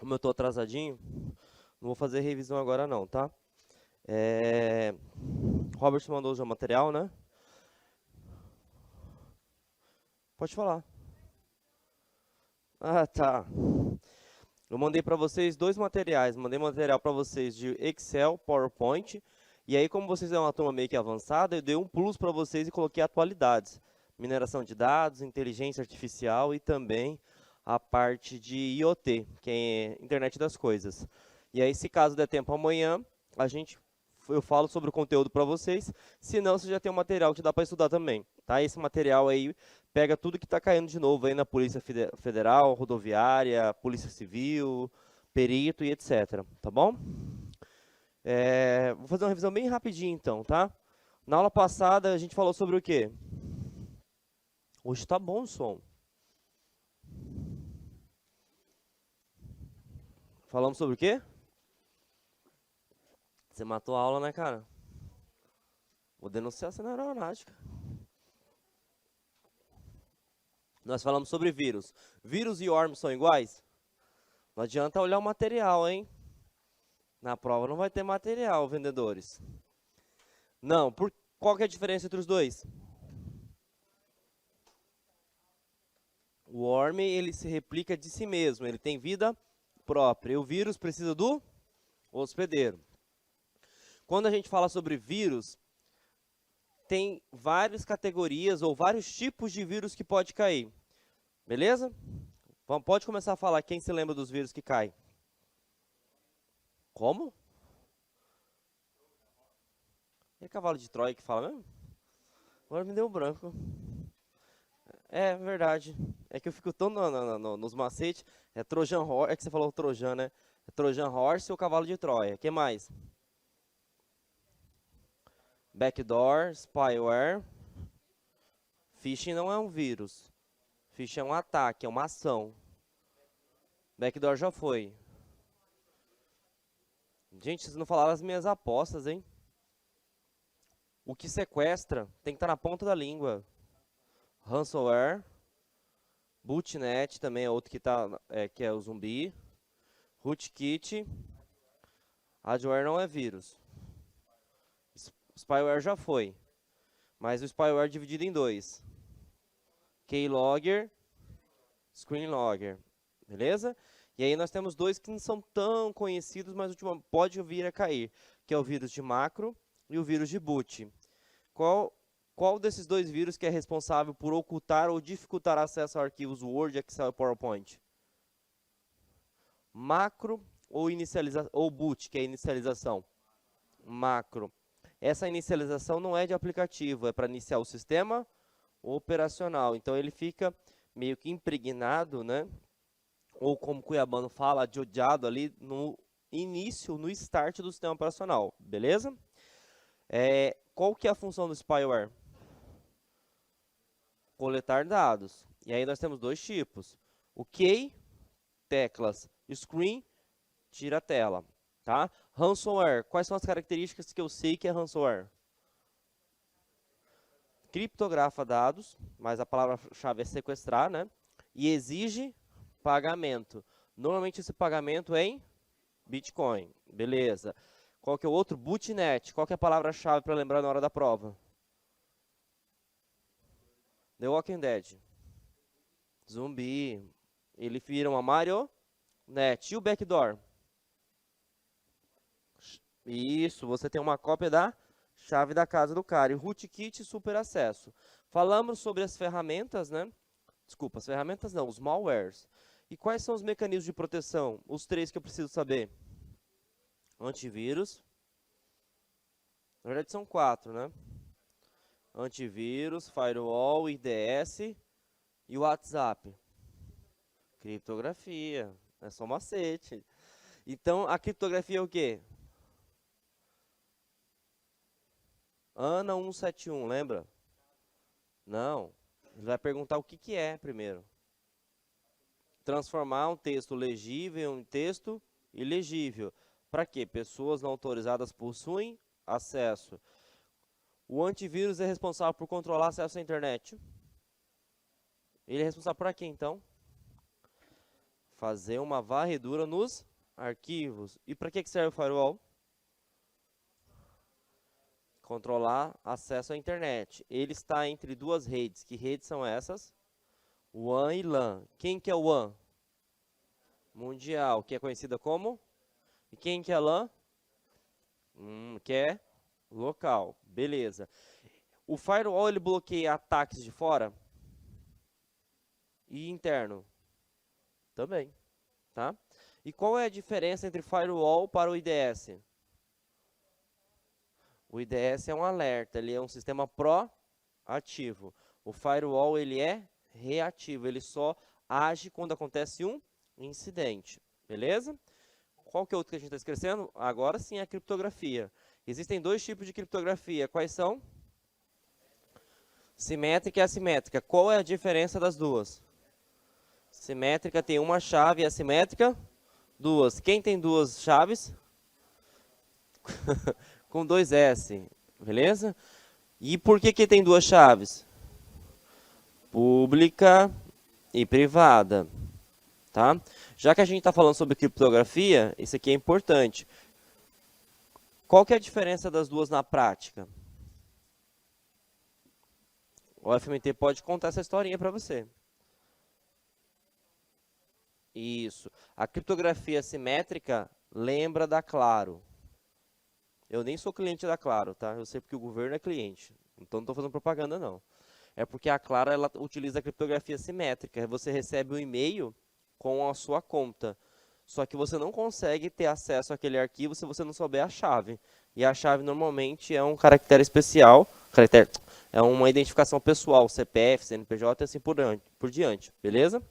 Como eu estou atrasadinho, não vou fazer revisão agora não, tá? Robert mandou já o material, né? Pode falar. Ah, tá. Eu mandei para vocês dois materiais. Mandei material para vocês de Excel, PowerPoint. E aí, como vocês é uma turma meio que avançada, eu dei um plus para vocês e coloquei atualidades. Mineração de dados, inteligência artificial e também a parte de IoT, que é Internet das Coisas. E aí, se caso der tempo amanhã, eu falo sobre o conteúdo para vocês. Se não, você já tem um material que dá para estudar também. Tá? Esse material aí pega tudo que está caindo de novo aí na Polícia Federal, Rodoviária, Polícia Civil, Perito e etc. Tá bom? Vou fazer uma revisão bem rapidinho então, tá? Na aula passada a gente falou sobre o quê? Hoje tá bom o som. Falamos sobre o quê? Você matou a aula, né, cara? Vou denunciar você na aeronáutica. Nós falamos sobre vírus. Vírus e worms são iguais? Não adianta olhar o material, hein? Na prova não vai ter material, vendedores. Não, qual que é a diferença entre os dois? O worm, ele se replica de si mesmo, ele tem vida própria. E o vírus precisa do hospedeiro. Quando a gente fala sobre vírus, tem várias categorias ou vários tipos de vírus que pode cair. Beleza? Pode começar a falar quem se lembra dos vírus que caem. Como? É cavalo de Troia que fala mesmo? Agora me deu branco. É verdade. É que eu fico tão nos macetes. É Trojan Horse. É que você falou Trojan, né? É Trojan Horse ou cavalo de Troia. O que mais? Backdoor, spyware. Phishing não é um vírus. Phishing é um ataque, é uma ação. Backdoor já foi. Gente, vocês não falaram as minhas apostas, hein? O que sequestra tem que estar na ponta da língua. Ransomware. Bootnet também é outro que é o zumbi. Rootkit. Adware não é vírus. Spyware já foi. Mas o spyware é dividido em dois. Keylogger, Screenlogger. Beleza? E aí nós temos dois que não são tão conhecidos, mas pode vir a cair. Que é o vírus de macro e o vírus de boot. Qual desses dois vírus que é responsável por ocultar ou dificultar acesso a arquivos Word, Excel e PowerPoint? Macro ou boot, que é inicialização? Macro. Essa inicialização não é de aplicativo, é para iniciar o sistema operacional. Então ele fica meio que impregnado, né? Ou como o cuiabano fala, adjodiado ali no início, no start do sistema operacional. Beleza? Qual que é a função do spyware? Coletar dados. E aí nós temos dois tipos. O key, teclas. Screen, tira a tela. Tá? Ransomware. Quais são as características que eu sei que é ransomware? Criptografa dados, mas a palavra-chave é sequestrar, né? E exige pagamento. Normalmente esse pagamento é em Bitcoin. Beleza. Qual que é o outro? Bootnet. Qual que é a palavra-chave para lembrar na hora da prova? The Walking Dead. Zumbi. Ele vira uma marionete. E o backdoor? Isso, você tem uma cópia da chave da casa do cara. E rootkit, super acesso. Falamos sobre as ferramentas, né? Desculpa, as ferramentas não, os malwares. E quais são os mecanismos de proteção? Os três que eu preciso saber. Antivírus. Na verdade são quatro, né? Antivírus, firewall, IDS e o WhatsApp. Criptografia. É só macete. Então, a criptografia é o quê? ANA 171, lembra? Não. Ele vai perguntar o que é primeiro. Transformar um texto legível em texto ilegível. Para quê? Pessoas não autorizadas possuem acesso. O antivírus é responsável por controlar acesso à internet. Ele é responsável por quê, então? Fazer uma varredura nos arquivos. E para que serve o firewall? Controlar acesso à internet. Ele está entre duas redes. Que redes são essas? WAN e LAN. Quem que é o WAN? Mundial, que é conhecida como? E quem que é LAN? Que é local. Beleza. O firewall ele bloqueia ataques de fora e interno também, tá? E qual é a diferença entre firewall para o IDS? O IDS é um alerta, ele é um sistema proativo. O firewall ele é reativo, ele só age quando acontece um incidente, beleza? Qual que é o outro que a gente está esquecendo? Agora sim a criptografia. Existem dois tipos de criptografia, quais são? Simétrica e assimétrica. Qual é a diferença das duas? Simétrica tem uma chave e assimétrica duas. Quem tem duas chaves? Com dois S, beleza? E por que tem duas chaves? Pública e privada, tá? Já que a gente está falando sobre criptografia, isso aqui é importante. Qual que é a diferença das duas na prática? O FMT pode contar essa historinha para você. Isso. A criptografia simétrica lembra da Claro. Eu nem sou cliente da Claro, tá? Eu sei porque o governo é cliente. Então não estou fazendo propaganda, não. É porque a Claro ela utiliza a criptografia simétrica. Você recebe um e-mail com a sua conta. Só que você não consegue ter acesso àquele arquivo se você não souber a chave. E a chave normalmente é um caractere especial. É uma identificação pessoal, CPF, CNPJ e assim por diante. Beleza?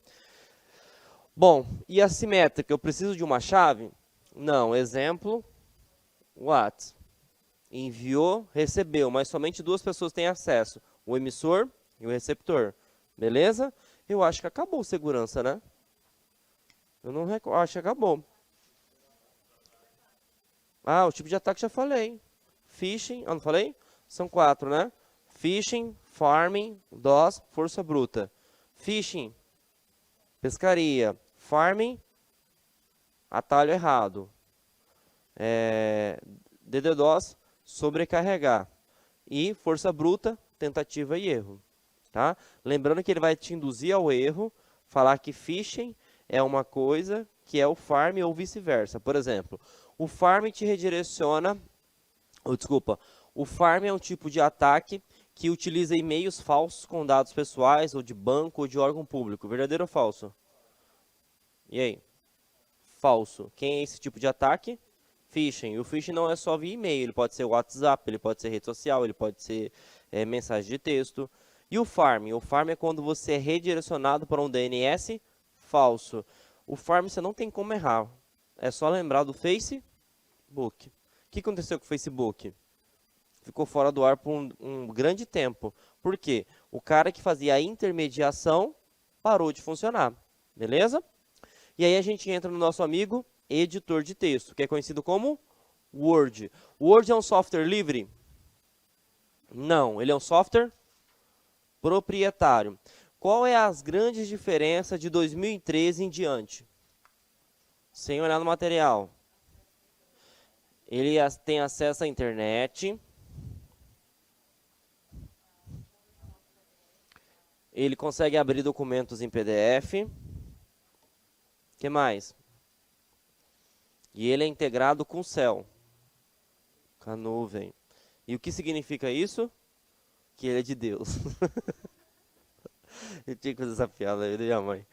Bom, e a simétrica? Eu preciso de uma chave? Não. Exemplo, WhatsApp. Enviou, recebeu, mas somente duas pessoas têm acesso. O emissor e o receptor. Beleza? Eu acho que acabou segurança, né? Eu não acho que acabou. Ah, o tipo de ataque já falei. Phishing, não falei? São 4, né? Phishing, farming, DOS, força bruta. Phishing, pescaria. Farming, atalho errado. DDoS, sobrecarregar. E força bruta, tentativa e erro. Tá? Lembrando que ele vai te induzir ao erro, falar que phishing é uma coisa que é o farm ou vice-versa. Por exemplo, o farm te redireciona... o farm é um tipo de ataque que utiliza e-mails falsos com dados pessoais, ou de banco, ou de órgão público. Verdadeiro ou falso? E aí? Falso. Quem é esse tipo de ataque? Phishing. O phishing não é só via e-mail, ele pode ser WhatsApp, ele pode ser rede social, ele pode ser mensagem de texto. E o farm? O farm é quando você é redirecionado para um DNS falso. O farm você não tem como errar. É só lembrar do Facebook. O que aconteceu com o Facebook? Ficou fora do ar por um grande tempo. Por quê? O cara que fazia a intermediação parou de funcionar. Beleza? E aí a gente entra no nosso amigo editor de texto, que é conhecido como Word. O Word é um software livre? Não, ele é um software proprietário. Qual é as grandes diferenças de 2013 em diante? Sem olhar no material. Ele tem acesso à internet. Ele consegue abrir documentos em PDF. O que mais? E ele é integrado com o céu, com a nuvem. E o que significa isso? Que ele é de Deus. Eu tinha que fazer essa piada aí da minha mãe.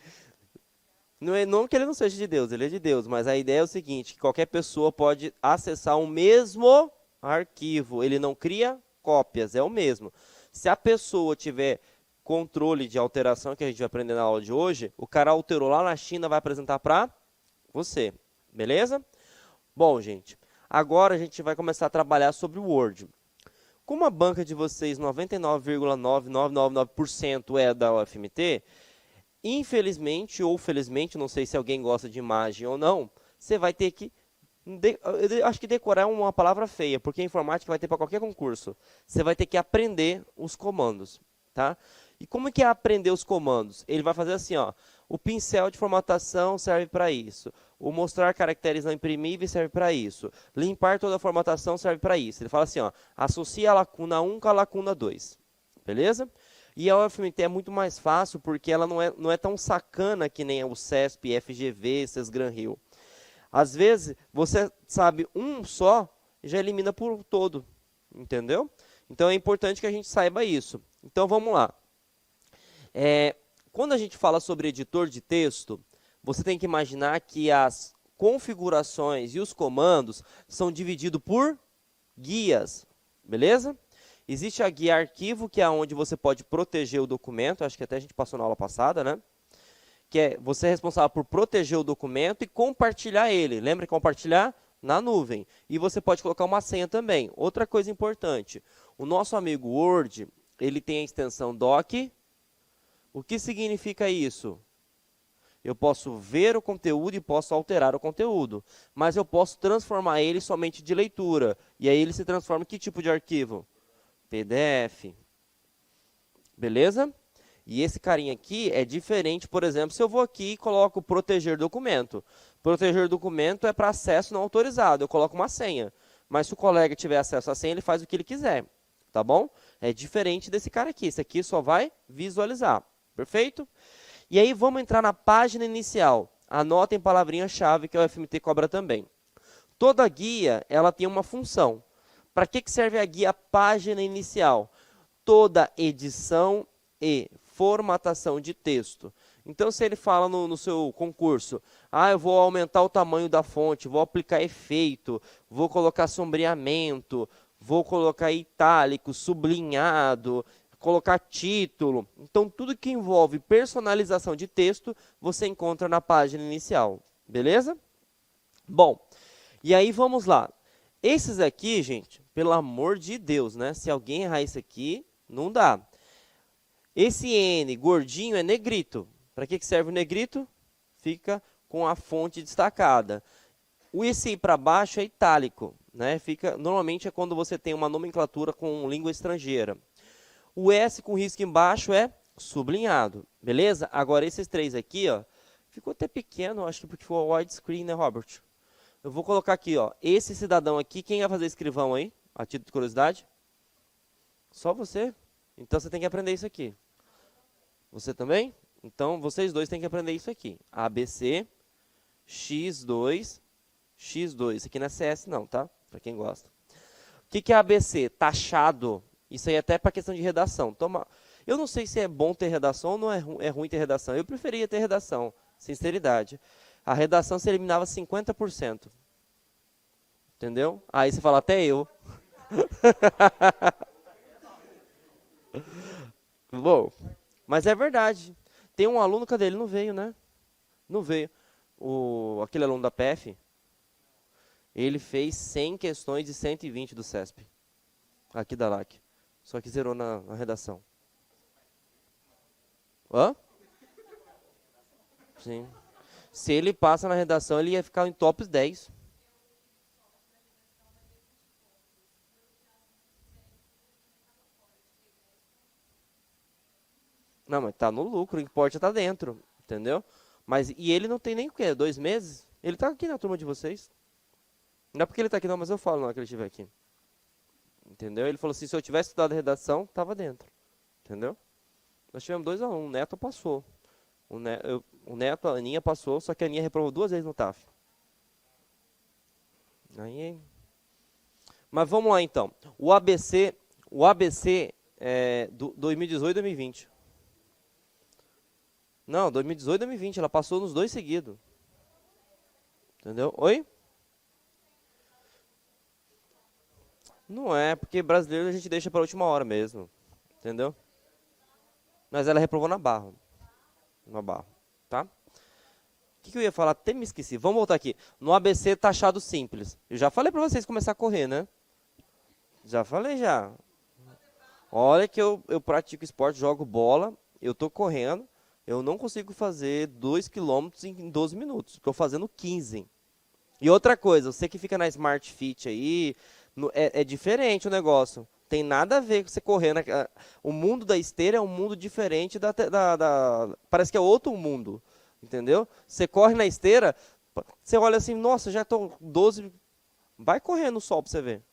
Não que ele não seja de Deus, ele é de Deus, mas a ideia é o seguinte, que qualquer pessoa pode acessar o mesmo arquivo, ele não cria cópias, é o mesmo. Se a pessoa tiver controle de alteração, que a gente vai aprender na aula de hoje, o cara alterou lá na China, vai apresentar para você, beleza? Bom, gente, agora a gente vai começar a trabalhar sobre o Word. Como a banca de vocês, 99,9999% é da UFMT, infelizmente ou felizmente, não sei se alguém gosta de imagem ou não, você vai ter que, acho que decorar é uma palavra feia, porque a informática vai ter para qualquer concurso. Você vai ter que aprender os comandos, tá? E como que é aprender os comandos? Ele vai fazer assim, ó, O pincel de formatação serve para isso. O mostrar caracteres não imprimíveis serve para isso. Limpar toda a formatação serve para isso. Ele fala assim, ó, associa a lacuna 1 com a lacuna 2. Beleza? E a UFMT é muito mais fácil porque ela não é tão sacana que nem o CESP, FGV, Sesgran Rio. Às vezes, você sabe um só e já elimina por todo. Entendeu? Então, é importante que a gente saiba isso. Então, vamos lá. Quando a gente fala sobre editor de texto, você tem que imaginar que as configurações e os comandos são divididos por guias, beleza? Existe a guia arquivo, que é onde você pode proteger o documento, acho que até a gente passou na aula passada, né? Que é você é responsável por proteger o documento e compartilhar ele. Lembra de compartilhar? Na nuvem. E você pode colocar uma senha também. Outra coisa importante, o nosso amigo Word, ele tem a extensão doc. O que significa isso? Eu posso ver o conteúdo e posso alterar o conteúdo, mas eu posso transformar ele somente de leitura. E aí ele se transforma em que tipo de arquivo? PDF. Beleza? E esse carinha aqui é diferente, por exemplo, se eu vou aqui e coloco proteger documento. Proteger documento é para acesso não autorizado, eu coloco uma senha. Mas se o colega tiver acesso à senha, ele faz o que ele quiser. Tá bom? É diferente desse cara aqui. Esse aqui só vai visualizar. Perfeito? E aí vamos entrar na página inicial. Anotem palavrinha-chave que a UFMT cobra também. Toda guia, ela tem uma função. Para que serve a guia página inicial? Toda edição e formatação de texto. Então, se ele fala no seu concurso, eu vou aumentar o tamanho da fonte, vou aplicar efeito, vou colocar sombreamento, vou colocar itálico, sublinhado, colocar título. Então, tudo que envolve personalização de texto, você encontra na página inicial. Beleza? Bom, e aí vamos lá. Esses aqui, gente, pelo amor de Deus, né? Se alguém errar isso aqui, não dá. Esse N gordinho é negrito. Para que serve o negrito? Fica com a fonte destacada. O esse aí para baixo é itálico, né? Normalmente é quando você tem uma nomenclatura com língua estrangeira. O S com risco embaixo é sublinhado, beleza? Agora esses três aqui, ó, ficou até pequeno, acho que porque foi o widescreen, né, Robert? Eu vou colocar aqui, ó, esse cidadão aqui, quem vai fazer escrivão aí? A título de curiosidade? Só você? Então você tem que aprender isso aqui. Você também? Então vocês dois têm que aprender isso aqui. ABC, X2, X2. Isso aqui não é CS não, tá? Para quem gosta. O que é ABC? Taxado. Isso aí é até para questão de redação. Eu não sei se é bom ter redação ou não é ruim ter redação. Eu preferia ter redação, sinceridade. A redação se eliminava 50%. Entendeu? Aí você fala, até eu. Bom, mas é verdade. Tem um aluno, cadê? Ele não veio, né? Não veio. Aquele aluno da PF, ele fez 100 questões de 120 do CESP. Aqui da LAC. Só que zerou na redação. Hã? Sim. Se ele passa na redação, ele ia ficar em top 10. Não, mas tá no lucro, o que importa tá dentro, entendeu? E ele não tem nem o quê? 2 meses? Ele tá aqui na turma de vocês. Não é porque ele tá aqui não, mas eu falo na hora que ele estiver aqui. Entendeu? Ele falou assim, se eu tivesse estudado redação, tava dentro. Entendeu? Nós tivemos 2 alunos, o Neto passou. O Neto, a Aninha passou, só que a Aninha reprovou 2 vezes no TAF. Mas vamos lá então. O ABC é do 2018 e 2020. Não, 2018 e 2020, ela passou nos 2 seguidos. Entendeu? Oi? Não é, porque brasileiro a gente deixa para a última hora mesmo. Entendeu? Mas ela reprovou na barra. Na barra, tá? O que eu ia falar? Até me esqueci. Vamos voltar aqui. No ABC, taxado simples. Eu já falei para vocês começar a correr, né? Já falei já. Olha que eu pratico esporte, jogo bola, eu tô correndo, eu não consigo fazer 2 km em 12 minutos. Estou fazendo 15. E outra coisa, você que fica na Smart Fit aí, é diferente o negócio. Tem nada a ver com você correr. O mundo da esteira é um mundo diferente parece que é outro mundo. entendeu? Você corre na esteira, você olha assim, nossa, já estou 12, vai correr no sol para você ver.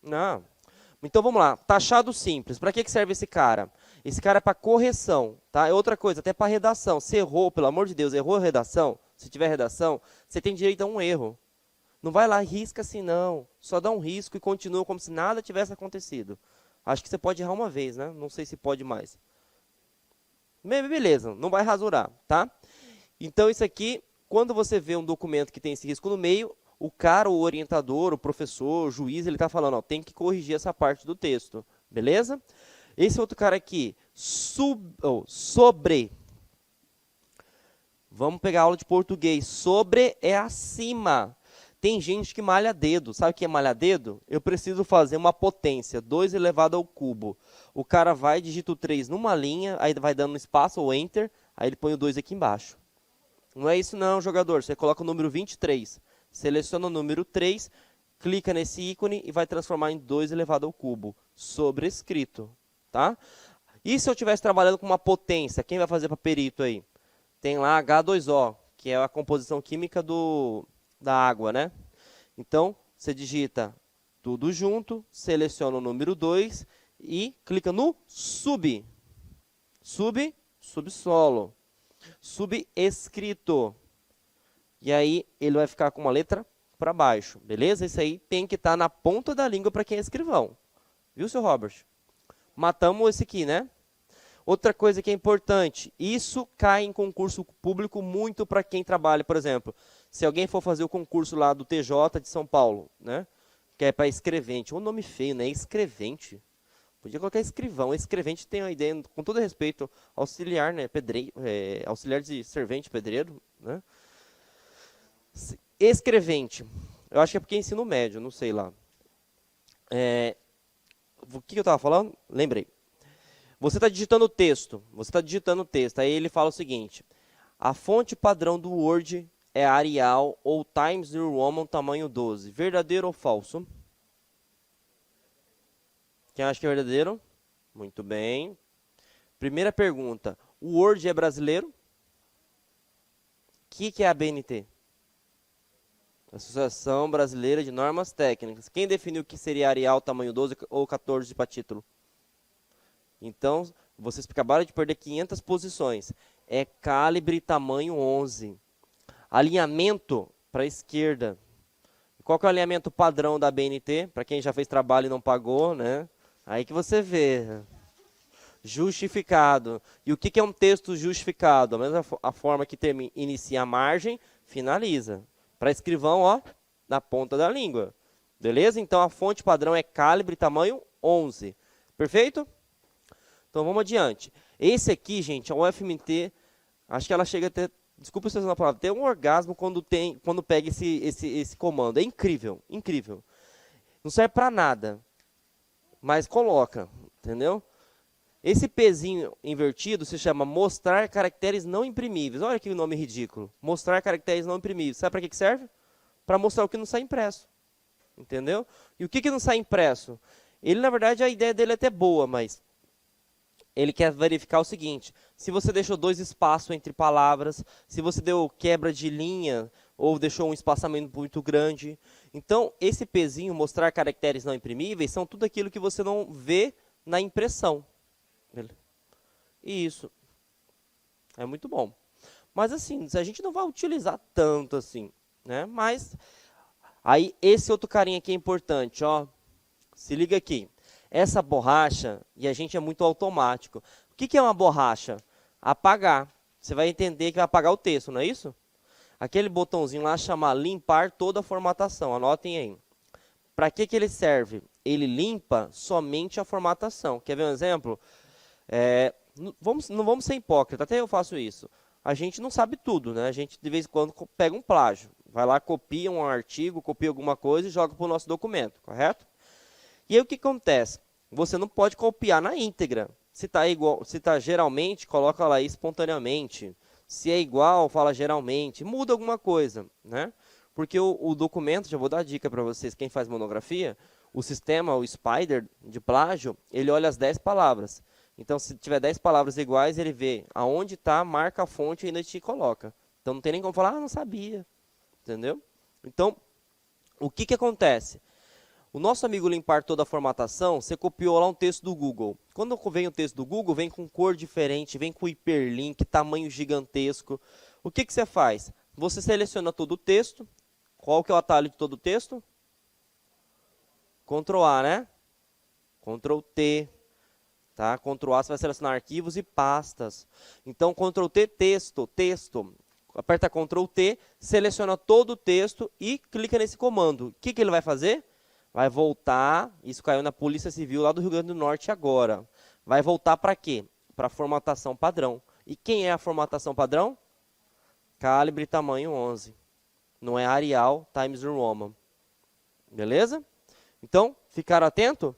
Não. Então vamos lá, taxado simples. Para que serve esse cara? Esse cara é para correção, tá? É outra coisa, até para redação. Se errou, pelo amor de Deus, errou a redação, se tiver redação, você tem direito a um erro. Não vai lá, risca assim não. Só dá um risco e continua como se nada tivesse acontecido. Acho que você pode errar uma vez, né? Não sei se pode mais. Beleza, não vai rasurar, tá? Então isso aqui, quando você vê um documento que tem esse risco no meio, o cara, o orientador, o professor, o juiz, ele está falando, ó, tem que corrigir essa parte do texto, beleza? Esse outro cara aqui, sobre. Vamos pegar a aula de português. Sobre é acima. Tem gente que malha dedo. Sabe o que é malhar dedo? Eu preciso fazer uma potência, 2 elevado ao cubo. O cara vai, digita o 3 numa linha, aí vai dando espaço ou enter, aí ele põe o 2 aqui embaixo. Não é isso não, jogador. Você coloca o número 23. Seleciona o número 3, clica nesse ícone e vai transformar em 2 elevado ao cubo. Sobrescrito. Tá? E se eu estivesse trabalhando com uma potência, quem vai fazer para perito aí? Tem lá H2O, que é a composição química da água, né? Então, você digita tudo junto, seleciona o número 2 e clica no subsolo, subescrito. E aí, ele vai ficar com uma letra para baixo, beleza? Isso aí tem que estar na ponta da língua para quem é escrivão. Viu, seu Robert? Matamos esse aqui, né? Outra coisa que é importante, isso cai em concurso público muito para quem trabalha, por exemplo, se alguém for fazer o concurso lá do TJ de São Paulo, né? Que é para escrevente, um nome feio, né? Escrevente. Podia colocar escrivão. Escrevente tem uma ideia, com todo respeito, auxiliar, né? Auxiliar de servente, pedreiro, né? Escrevente. Eu acho que é porque é ensino médio, não sei lá. O que eu estava falando? Lembrei. Você está digitando o texto, aí ele fala o seguinte, a fonte padrão do Word é Arial ou Times New Roman tamanho 12, verdadeiro ou falso? Quem acha que é verdadeiro? Muito bem. Primeira pergunta, o Word é brasileiro? O que é a ABNT? Associação Brasileira de Normas Técnicas. Quem definiu o que seria Arial tamanho 12 ou 14 para título? Então, vocês acabaram de perder 500 posições. É calibre tamanho 11. Alinhamento para a esquerda. Qual que é o alinhamento padrão da BNT? Para quem já fez trabalho e não pagou, né? Aí que você vê. Justificado. E o que é um texto justificado? A mesma a forma que inicia a margem, finaliza. Para escrivão, ó, na ponta da língua. Beleza? Então, a fonte padrão é calibre tamanho 11. Perfeito? Então, vamos adiante. Esse aqui, gente, é o FMT, acho que ela chega a ter, desculpa se eu usar a palavra, tem um orgasmo quando pega esse comando. É incrível, incrível. Não serve para nada, mas coloca, entendeu? Esse pezinho invertido se chama mostrar caracteres não imprimíveis. Olha que nome ridículo. Mostrar caracteres não imprimíveis. Sabe para que serve? Para mostrar o que não sai impresso. Entendeu? E o que não sai impresso? Ele, na verdade, a ideia dele é até boa, mas ele quer verificar o seguinte, se você deixou 2 espaços entre palavras, se você deu quebra de linha ou deixou um espaçamento muito grande. Então, esse pezinho, mostrar caracteres não imprimíveis, são tudo aquilo que você não vê na impressão. Isso. É muito bom. Mas assim, a gente não vai utilizar tanto assim, né? Mas, aí, esse outro carinha aqui é importante, ó. Se liga aqui. Essa borracha, e a gente é muito automático. O que é uma borracha? Apagar. Você vai entender que vai apagar o texto, não é isso? Aquele botãozinho lá chama limpar toda a formatação. Anotem aí. Para que ele serve? Ele limpa somente a formatação. Quer ver um exemplo? Não vamos ser hipócritas, até eu faço isso. A gente não sabe tudo, né? A gente de vez em quando pega um plágio. Vai lá, copia um artigo, copia alguma coisa e joga para o nosso documento, correto? E aí o que acontece? Você não pode copiar na íntegra. Se está geralmente, coloca lá espontaneamente. Se é igual, fala geralmente. Muda alguma coisa, né? Porque o documento, já vou dar a dica para vocês, quem faz monografia, o sistema, o Spider de plágio, ele olha as 10 palavras. Então, se tiver 10 palavras iguais, ele vê aonde está, marca a fonte e ainda te coloca. Então, não tem nem como falar, não sabia. Entendeu? Então, o que, que acontece? O nosso amigo limpar toda a formatação, você copiou lá um texto do Google. Quando vem o texto do Google, vem com cor diferente, vem com hiperlink, tamanho gigantesco. O que, que você faz? Você seleciona todo o texto. Qual que é o atalho de todo o texto? Ctrl A, né? Ctrl T. Tá? Ctrl A, você vai selecionar arquivos e pastas. Então, Ctrl T, texto. Aperta Ctrl T, seleciona todo o texto e clica nesse comando. O que, que ele vai fazer? Vai voltar, isso caiu na Polícia Civil lá do Rio Grande do Norte agora. Vai voltar para quê? Para a formatação padrão. E quem é a formatação padrão? Calibre tamanho 11. Não é Arial Times New Roman. Beleza? Então, ficaram atentos?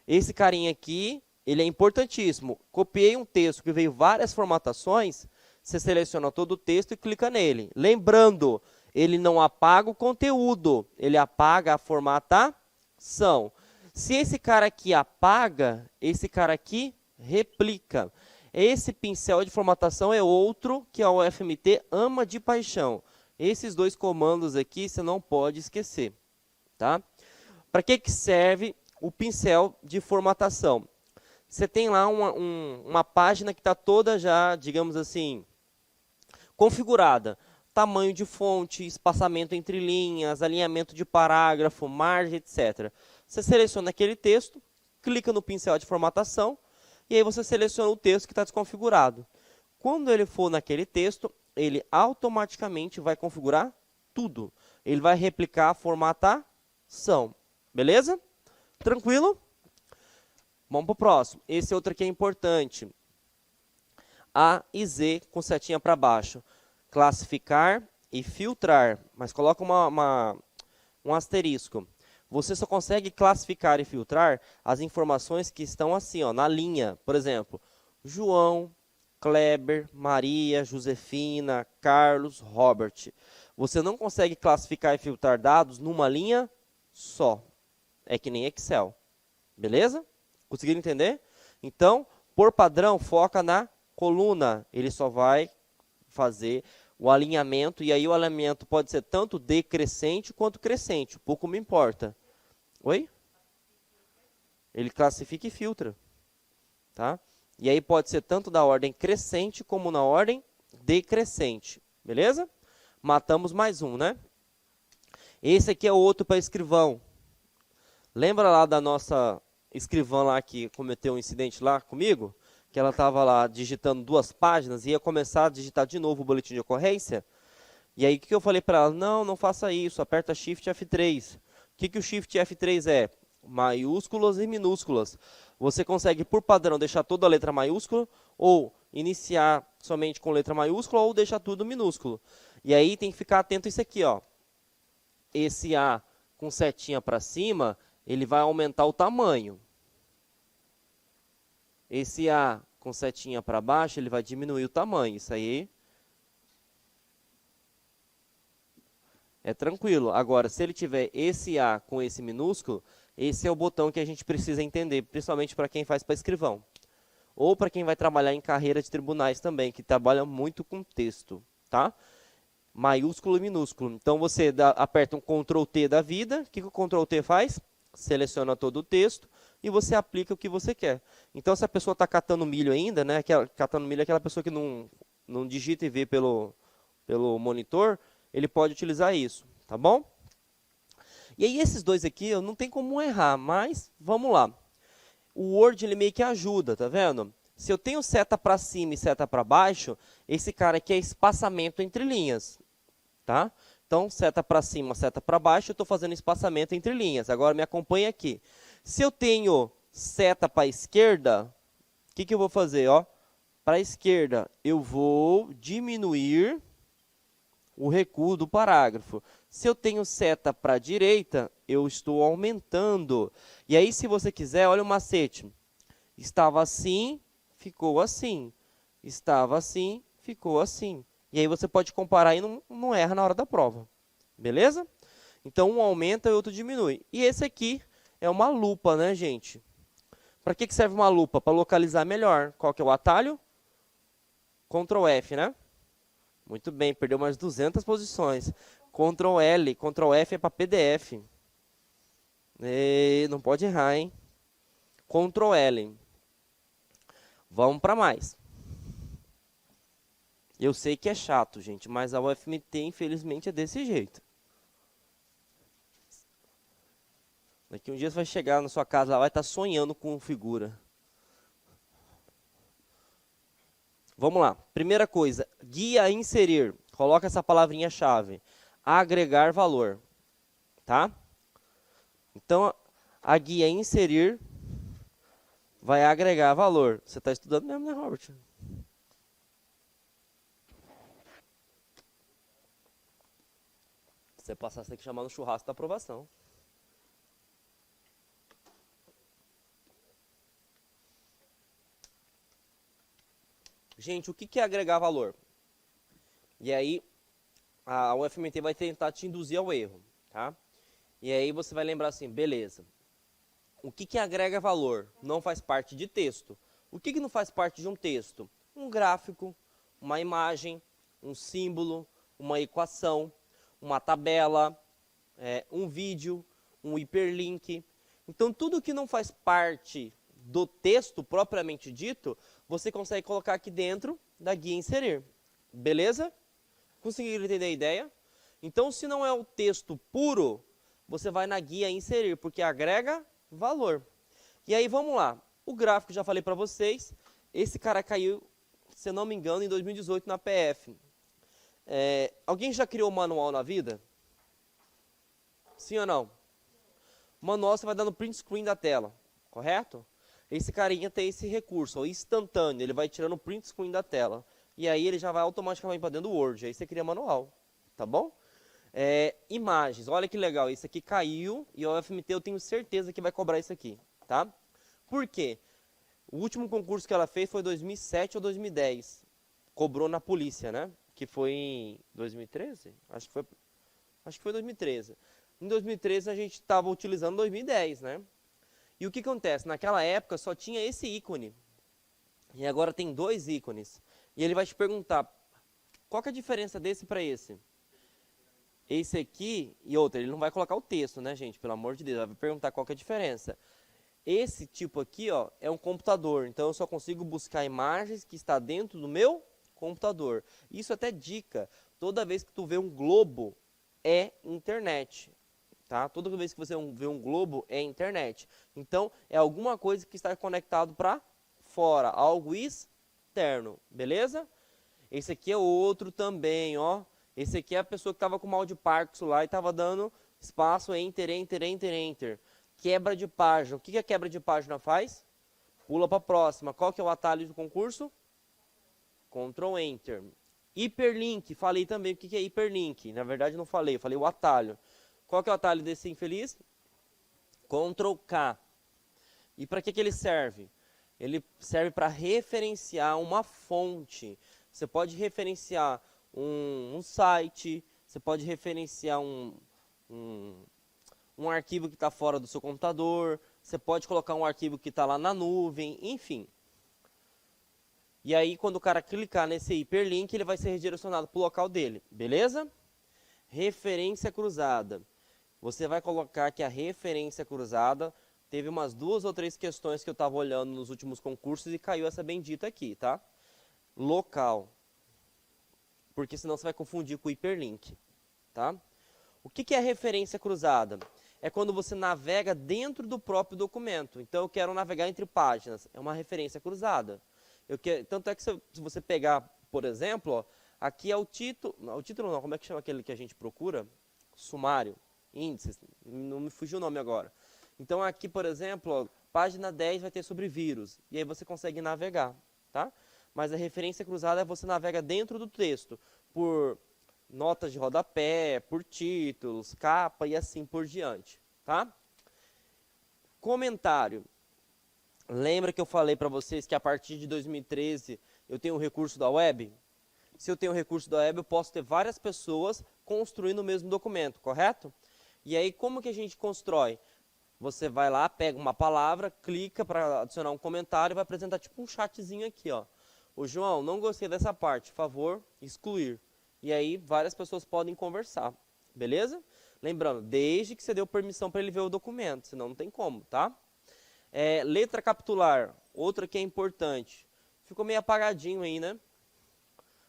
Esse carinha aqui, ele é importantíssimo. Copiei um texto que veio várias formatações, você seleciona todo o texto e clica nele. Lembrando, ele não apaga o conteúdo, ele apaga a formatação. Se esse cara aqui apaga, esse cara aqui replica. Esse pincel de formatação é outro que a UFMT ama de paixão. Esses dois comandos aqui você não pode esquecer. Tá? Para que serve o pincel de formatação? Você tem lá uma página que está toda já, digamos assim, configurada. Tamanho de fonte, espaçamento entre linhas, alinhamento de parágrafo, margem, etc. Você seleciona aquele texto, clica no pincel de formatação, e aí você seleciona o texto que está desconfigurado. Quando ele for naquele texto, ele automaticamente vai configurar tudo. Ele vai replicar a formatação. Beleza? Tranquilo? Vamos para o próximo. Esse outro aqui é importante. A e Z com setinha para baixo. Classificar e filtrar. Mas coloca um asterisco. Você só consegue classificar e filtrar as informações que estão assim, ó, na linha. Por exemplo, João, Kleber, Maria, Josefina, Carlos, Robert. Você não consegue classificar e filtrar dados numa linha só. É que nem Excel. Beleza? Conseguiram entender? Então, por padrão, foca na coluna. Ele só vai fazer o alinhamento, e aí o alinhamento pode ser tanto decrescente quanto crescente. Pouco me importa. Oi? Ele classifica e filtra. Tá? E aí pode ser tanto da ordem crescente como na ordem decrescente. Beleza? Matamos mais um, né? Esse aqui é outro para escrivão. Lembra lá da nossa escrivã lá que cometeu um incidente lá comigo? Que ela estava lá digitando 2 páginas e ia começar a digitar de novo o boletim de ocorrência. E aí o que eu falei para ela? Não faça isso, aperta Shift F3. O que o Shift F3 é? Maiúsculas e minúsculas. Você consegue, por padrão, deixar toda a letra maiúscula, ou iniciar somente com letra maiúscula, ou deixar tudo minúsculo. E aí tem que ficar atento a isso aqui, ó. Esse A com setinha para cima, ele vai aumentar o tamanho. Esse A com setinha para baixo, ele vai diminuir o tamanho. Isso aí é tranquilo. Agora, se ele tiver esse A com esse minúsculo, esse é o botão que a gente precisa entender, principalmente para quem faz para escrivão. Ou para quem vai trabalhar em carreira de tribunais também, que trabalha muito com texto, tá? Maiúsculo e minúsculo. Então, você aperta um Ctrl T da vida. O que o Ctrl T faz? Seleciona todo o texto e você aplica o que você quer. Então, se a pessoa está catando milho ainda, né? Catando milho é aquela pessoa que não digita e vê pelo monitor, ele pode utilizar isso, tá bom? E aí, esses dois aqui, eu não tem como errar, mas vamos lá. O Word, ele meio que ajuda, tá vendo? Se eu tenho seta para cima e seta para baixo, esse cara aqui é espaçamento entre linhas, tá? Então, seta para cima, seta para baixo, eu estou fazendo espaçamento entre linhas. Agora, me acompanha aqui. Se eu tenho seta para a esquerda, o que eu vou fazer? Para a esquerda, eu vou diminuir o recuo do parágrafo. Se eu tenho seta para a direita, eu estou aumentando. E aí, se você quiser, olha o macete. Estava assim, ficou assim. Estava assim, ficou assim. E aí você pode comparar e não erra na hora da prova. Beleza? Então, um aumenta e o outro diminui. E esse aqui é uma lupa, né, gente? Para que serve uma lupa? Para localizar melhor. Qual que é o atalho? Ctrl F, né? Muito bem, perdeu mais 200 posições. Ctrl L, Ctrl F é para PDF. E não pode errar, hein? Ctrl L. Vamos para mais. Eu sei que é chato, gente, mas a UFMT, infelizmente, é desse jeito. Daqui um dia você vai chegar na sua casa, ela vai estar sonhando com figura. Vamos lá. Primeira coisa, guia a inserir. Coloca essa palavrinha-chave. Agregar valor. Tá? Então, a guia inserir vai agregar valor. Você está estudando mesmo, né, Robert? Se você passar, você tem que chamar no churrasco da aprovação. Gente, o que é agregar valor? E aí, a UFMT vai tentar te induzir ao erro, tá? E aí você vai lembrar assim, beleza. O que agrega valor? Não faz parte de texto. O que não faz parte de um texto? Um gráfico, uma imagem, um símbolo, uma equação, uma tabela, um vídeo, um hiperlink. Então, tudo que não faz parte do texto propriamente dito, você consegue colocar aqui dentro da guia inserir. Beleza? Conseguiram entender a ideia? Então, se não é o texto puro, você vai na guia inserir, porque agrega valor. E aí, vamos lá. O gráfico, já falei para vocês, esse cara caiu, se eu não me engano, em 2018 na PF. Alguém já criou manual na vida? Sim ou não? Manual você vai dando print screen da tela, correto? Esse carinha tem esse recurso, o instantâneo, ele vai tirando o print screen da tela. E aí ele já vai automaticamente para dentro do Word, aí você cria manual, tá bom? Imagens, olha que legal, isso aqui caiu e a UFMT eu tenho certeza que vai cobrar isso aqui, tá? Por quê? O último concurso que ela fez foi 2007 ou 2010, cobrou na polícia, né? Que foi em 2013? Acho que foi 2013. Em 2013 a gente estava utilizando 2010, né? E o que acontece? Naquela época só tinha esse ícone. E agora tem 2 ícones. E ele vai te perguntar, qual que é a diferença desse para esse? Esse aqui e outro, ele não vai colocar o texto, né, gente? Pelo amor de Deus, ele vai perguntar qual que é a diferença. Esse tipo aqui, ó, é um computador. Então eu só consigo buscar imagens que está dentro do meu computador. Isso até dica. Toda vez que tu vê um globo, é internet. Tá? Toda vez que você vê um globo, é internet. Então, é alguma coisa que está conectado para fora, algo externo, beleza? Esse aqui é outro também, ó. Esse aqui é a pessoa que estava com mal de Parkinson lá e estava dando espaço, enter, enter, enter, enter. Quebra de página. O que a quebra de página faz? Pula para a próxima. Qual que é o atalho do concurso? Ctrl Enter. Hiperlink, falei também o que é hiperlink. Na verdade não falei, eu falei o atalho. Qual que é o atalho desse infeliz? Ctrl K. E para que ele serve? Ele serve para referenciar uma fonte. Você pode referenciar um site, você pode referenciar um arquivo que está fora do seu computador, você pode colocar um arquivo que está lá na nuvem, enfim. E aí, quando o cara clicar nesse hiperlink, ele vai ser redirecionado para o local dele, beleza? Referência cruzada. Você vai colocar que a referência cruzada teve umas 2 ou 3 questões que eu estava olhando nos últimos concursos e caiu essa bendita aqui, tá? Local. Porque senão você vai confundir com o hiperlink, tá? O que é referência cruzada? É quando você navega dentro do próprio documento. Então, eu quero navegar entre páginas. É uma referência cruzada. Tanto é que se você pegar, por exemplo, ó, aqui é o título. Não, o título não, como é que chama aquele que a gente procura? Sumário. Índices, não me fugiu o nome agora. Então aqui, por exemplo, ó, página 10 vai ter sobre vírus, e aí você consegue navegar, tá? Mas a referência cruzada é você navega dentro do texto, por notas de rodapé, por títulos, capa e assim por diante, tá? Comentário. Lembra que eu falei para vocês que a partir de 2013 eu tenho um recurso da web? Se eu tenho um recurso da web, eu posso ter várias pessoas construindo o mesmo documento, correto? E aí, como que a gente constrói? Você vai lá, pega uma palavra, clica para adicionar um comentário e vai apresentar tipo um chatzinho aqui, ó. O João, não gostei dessa parte, favor, excluir. E aí várias pessoas podem conversar, beleza? Lembrando, desde que você deu permissão para ele ver o documento, senão não tem como, tá? Letra capitular, outra que é importante. Ficou meio apagadinho aí, né?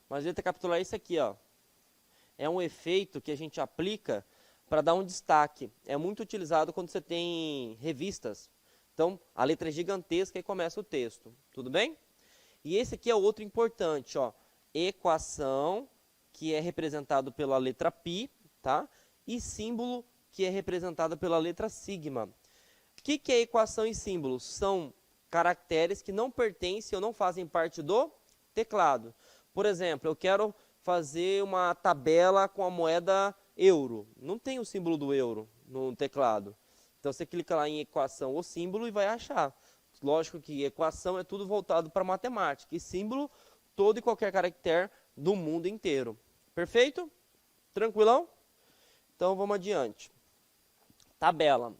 Mas letra capitular é isso aqui, ó. É um efeito que a gente aplica para dar um destaque. É muito utilizado quando você tem revistas. Então, a letra é gigantesca e começa o texto. Tudo bem? E esse aqui é outro importante, ó. Equação, que é representado pela letra π, tá? E símbolo, que é representado pela letra sigma. O que é equação e símbolo? São caracteres que não pertencem ou não fazem parte do teclado. Por exemplo, eu quero fazer uma tabela com a moeda euro. Não tem o símbolo do euro no teclado. Então você clica lá em equação ou símbolo e vai achar. Lógico que equação é tudo voltado para matemática. E símbolo, todo e qualquer caractere do mundo inteiro. Perfeito? Tranquilão? Então vamos adiante. Tabela.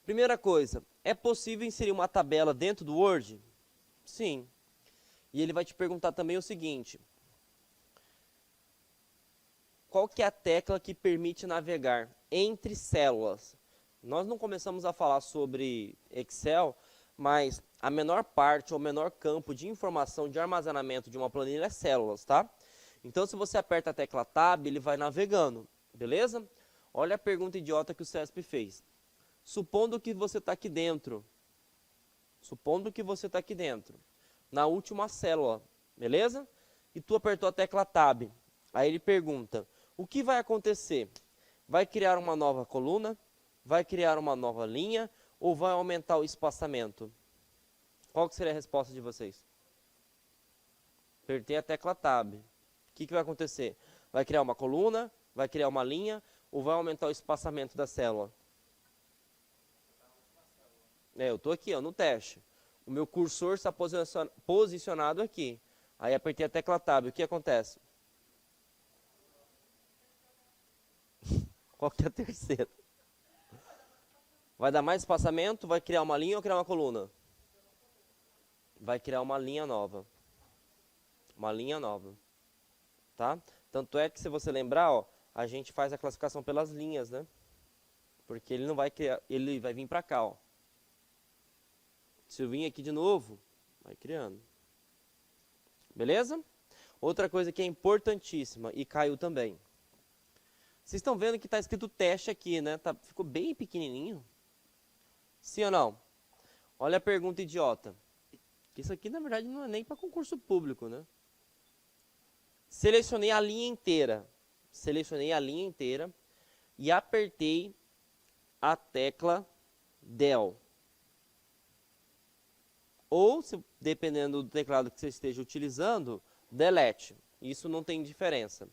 Primeira coisa, é possível inserir uma tabela dentro do Word? Sim. E ele vai te perguntar também o seguinte: qual que é a tecla que permite navegar entre células? Nós não começamos a falar sobre Excel, mas a menor parte ou menor campo de informação de armazenamento de uma planilha é células, tá? Então, se você aperta a tecla Tab, ele vai navegando, beleza? Olha a pergunta idiota que o CESP fez. Supondo que você está aqui dentro. Supondo que você está aqui dentro. Na última célula, beleza? E tu apertou a tecla Tab. Aí ele pergunta, o que vai acontecer? Vai criar uma nova coluna? Vai criar uma nova linha? Ou vai aumentar o espaçamento? Qual que seria a resposta de vocês? Apertei a tecla Tab. O que vai acontecer? Vai criar uma coluna? Vai criar uma linha? Ou vai aumentar o espaçamento da célula? Eu estou aqui, ó, no teste. O meu cursor está posicionado aqui. Aí apertei a tecla Tab. O que acontece? Qual que é a terceira? Vai dar mais espaçamento? Vai criar uma linha ou criar uma coluna? Vai criar uma linha nova. Uma linha nova. Tá? Tanto é que, se você lembrar, ó, a gente faz a classificação pelas linhas, né? Porque ele não vai criar, ele vai vir para cá, ó. Se eu vir aqui de novo, vai criando. Beleza? Outra coisa que é importantíssima, e caiu também. Vocês estão vendo que está escrito teste aqui, né? Ficou bem pequenininho. Sim ou não? Olha a pergunta idiota. Isso aqui, na verdade, não é nem para concurso público, né? Selecionei a linha inteira. Selecionei a linha inteira e apertei a tecla Del. Ou, dependendo do teclado que você esteja utilizando, Delete. Isso não tem diferença.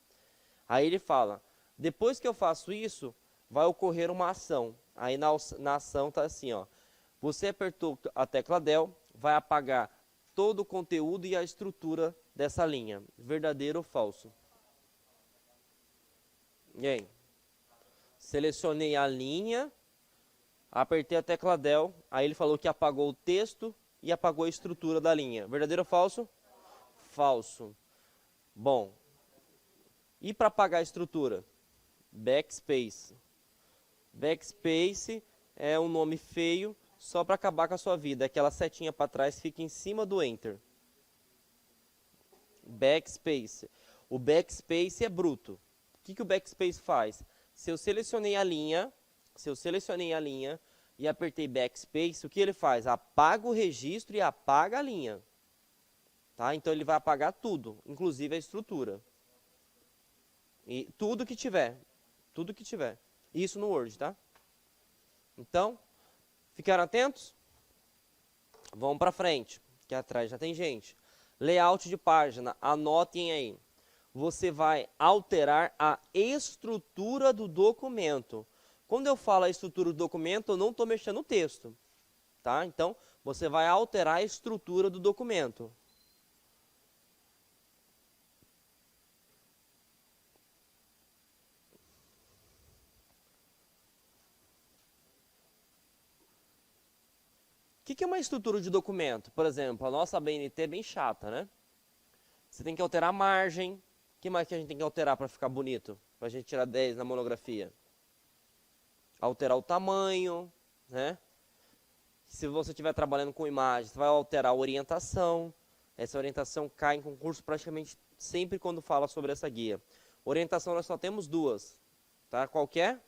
Aí ele fala, depois que eu faço isso, vai ocorrer uma ação. Aí na ação está assim, ó. Você apertou a tecla Del, vai apagar todo o conteúdo e a estrutura dessa linha. Verdadeiro ou falso? E aí? Selecionei a linha, apertei a tecla Del, aí ele falou que apagou o texto e apagou a estrutura da linha. Verdadeiro ou falso? Falso. Bom. E para apagar a estrutura? Backspace. Backspace é um nome feio só para acabar com a sua vida. Aquela setinha para trás fica em cima do Enter. Backspace. O backspace é bruto. O que o backspace faz? Se eu selecionei a linha e apertei backspace, o que ele faz? Apaga o registro e apaga a linha. Tá? Então ele vai apagar tudo, inclusive a estrutura. E tudo que tiver. Tudo que tiver. Isso no Word, tá? Então, ficaram atentos? Vamos para frente, que atrás já tem gente. Layout de página, anotem aí. Você vai alterar a estrutura do documento. Quando eu falo a estrutura do documento, eu não estou mexendo no texto. Tá? Então, você vai alterar a estrutura do documento. que é uma estrutura de documento? Por exemplo, a nossa BNT é bem chata, né? Você tem que alterar a margem. O que mais que a gente tem que alterar para ficar bonito? Para a gente tirar 10 na monografia? Alterar o tamanho, né? Se você estiver trabalhando com imagem, você vai alterar a orientação. Essa orientação cai em concurso praticamente sempre quando fala sobre essa guia. Orientação nós só temos duas, tá? Qual que é?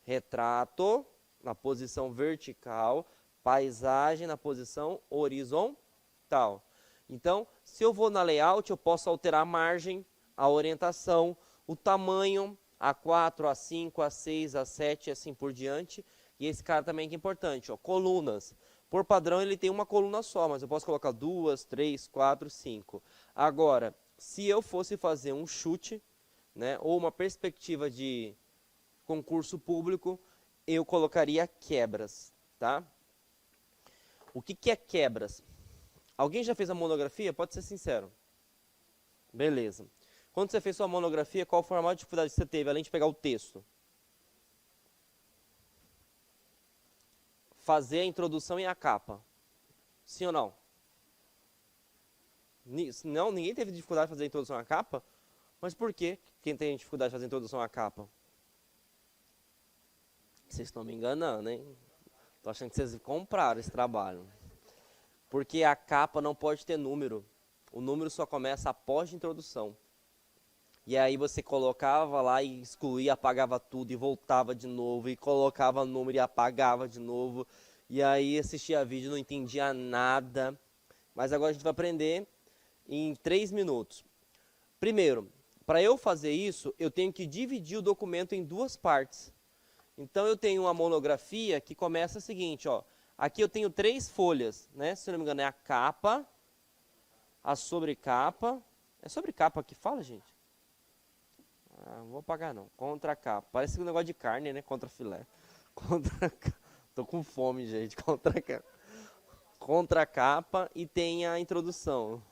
Retrato na posição vertical, paisagem na posição horizontal. Então, se eu vou na layout, eu posso alterar a margem, a orientação, o tamanho, A4, A5, A6, A7 e assim por diante. E esse cara também que é importante, ó, colunas. Por padrão ele tem uma coluna só, mas eu posso colocar 2, 3, 4, 5. Agora, se eu fosse fazer um chute, né, ou uma perspectiva de concurso público, eu colocaria quebras, tá? O que é quebras? Alguém já fez a monografia? Pode ser sincero. Beleza. Quando você fez sua monografia, qual foi a maior dificuldade que você teve, além de pegar o texto? Fazer a introdução e a capa. Sim ou não? Não, ninguém teve dificuldade de fazer a introdução e a capa? Mas por que quem tem dificuldade de fazer a introdução e a capa? Vocês estão me enganando, hein? Tô achando que vocês compraram esse trabalho. Porque a capa não pode ter número. O número só começa após a introdução. E aí você colocava lá e excluía, apagava tudo e voltava de novo. E colocava número e apagava de novo. E aí assistia vídeo, não entendia nada. Mas agora a gente vai aprender em 3 minutos. Primeiro, para eu fazer isso, eu tenho que dividir o documento em 2 partes. Então eu tenho uma monografia que começa o seguinte, ó. Aqui eu tenho 3 folhas, né? Se eu não me engano é a capa, a sobrecapa. É sobrecapa que fala, gente? Ah, não vou apagar não. Contracapa. Parece um negócio de carne, né? Contra filé. Tô com fome, gente. Contracapa e tem a introdução.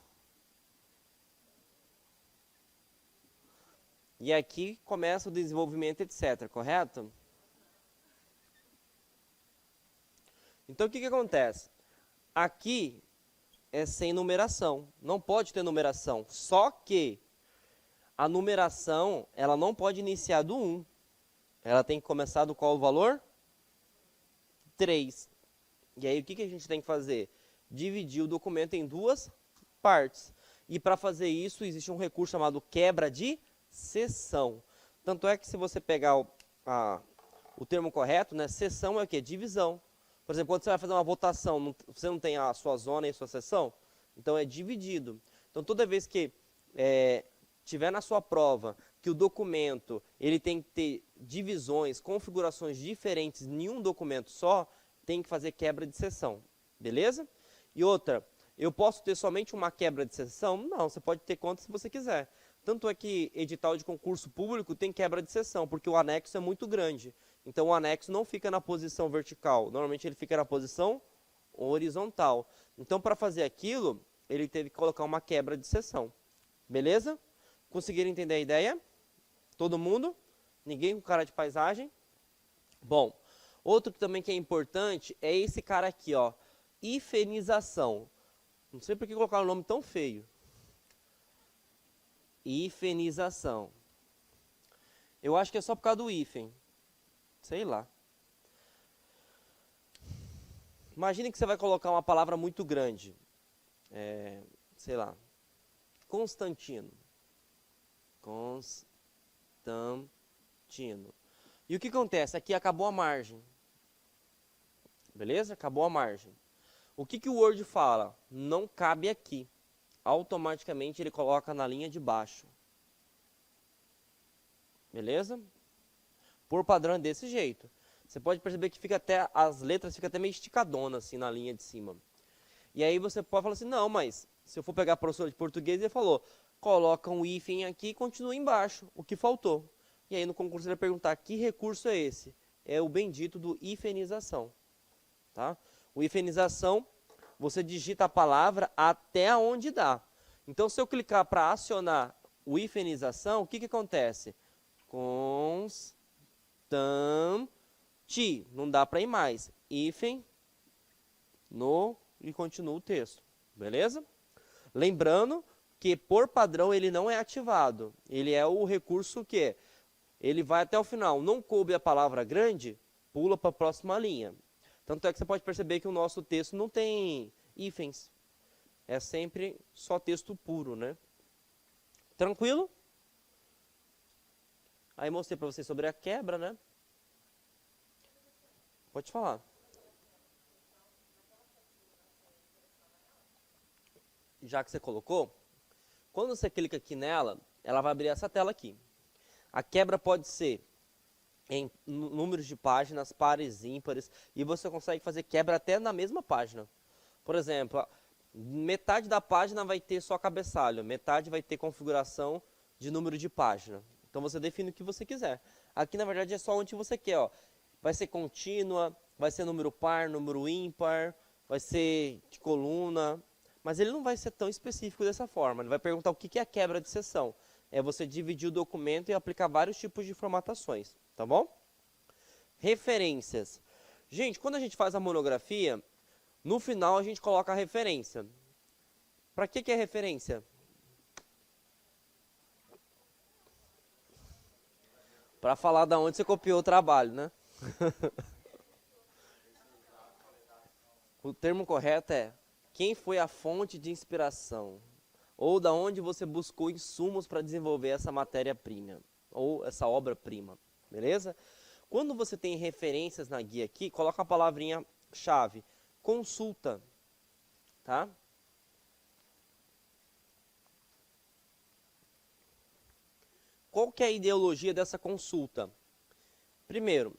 E aqui começa o desenvolvimento, etc. Correto? Então o que acontece? Aqui é sem numeração. Não pode ter numeração. Só que a numeração, ela não pode iniciar do 1. Ela tem que começar do qual valor? 3. E aí o que a gente tem que fazer? Dividir o documento em 2 partes. E para fazer isso, existe um recurso chamado quebra de seção. Tanto é que se você pegar o termo correto, né, seção é o quê? Divisão. Por exemplo, quando você vai fazer uma votação, você não tem a sua zona e a sua seção? Então é dividido. Então toda vez que tiver na sua prova que o documento ele tem que ter divisões, configurações diferentes em um documento só, tem que fazer quebra de seção, beleza? E outra, eu posso ter somente uma quebra de seção? Não, você pode ter quantas se você quiser. Tanto é que edital de concurso público tem quebra de seção, porque o anexo é muito grande. Então o anexo não fica na posição vertical, normalmente ele fica na posição horizontal. Então para fazer aquilo, ele teve que colocar uma quebra de seção, beleza? Conseguiram entender a ideia? Todo mundo? Ninguém com cara de paisagem? Bom, outro que também que é importante é esse cara aqui, ó, hifenização. Não sei por que colocaram um nome tão feio. Hifenização. Eu acho que é só por causa do hífen. Sei lá. Imagine que você vai colocar uma palavra muito grande. Sei lá. Constantino. Constantino. E o que acontece? Aqui acabou a margem. Beleza? Acabou a margem. O que o Word fala? Não cabe aqui. Automaticamente ele coloca na linha de baixo. Beleza? Por padrão é desse jeito. Você pode perceber que fica até as letras ficam até meio esticadonas assim na linha de cima. E aí você pode falar assim, não, mas se eu for pegar a professora de português, ele falou, coloca um hífen aqui e continua embaixo, o que faltou. E aí no concurso ele vai perguntar, que recurso é esse? É o bendito do hifenização. Tá? O hifenização, você digita a palavra até onde dá. Então se eu clicar para acionar o hifenização, o que acontece? Constante, não dá para ir mais. Hífen, e continua o texto, beleza? Lembrando que, por padrão, ele não é ativado. Ele é o recurso que ele vai até o final. Não coube a palavra grande, pula para a próxima linha. Tanto é que você pode perceber que o nosso texto não tem hífens. É sempre só texto puro, né? Tranquilo? Aí mostrei para vocês sobre a quebra, né? Pode falar. Já que você colocou, quando você clica aqui nela, ela vai abrir essa tela aqui. A quebra pode ser em números de páginas, pares, ímpares, e você consegue fazer quebra até na mesma página. Por exemplo, metade da página vai ter só cabeçalho, metade vai ter configuração de número de página. Então você define o que você quiser. Aqui na verdade é só onde você quer, ó. Vai ser contínua, vai ser número par, número ímpar, vai ser de coluna, mas ele não vai ser tão específico dessa forma. Ele vai perguntar o que é a quebra de seção. É você dividir o documento e aplicar vários tipos de formatações, tá bom? Referências. Gente, quando a gente faz a monografia, no final a gente coloca a referência. Para que é referência? Para falar da onde você copiou o trabalho, né? O termo correto é quem foi a fonte de inspiração, ou da onde você buscou insumos para desenvolver essa matéria-prima, ou essa obra-prima, beleza? Quando você tem referências na guia aqui, coloca a palavrinha chave, consulta, tá? Qual que é a ideologia dessa consulta? Primeiro,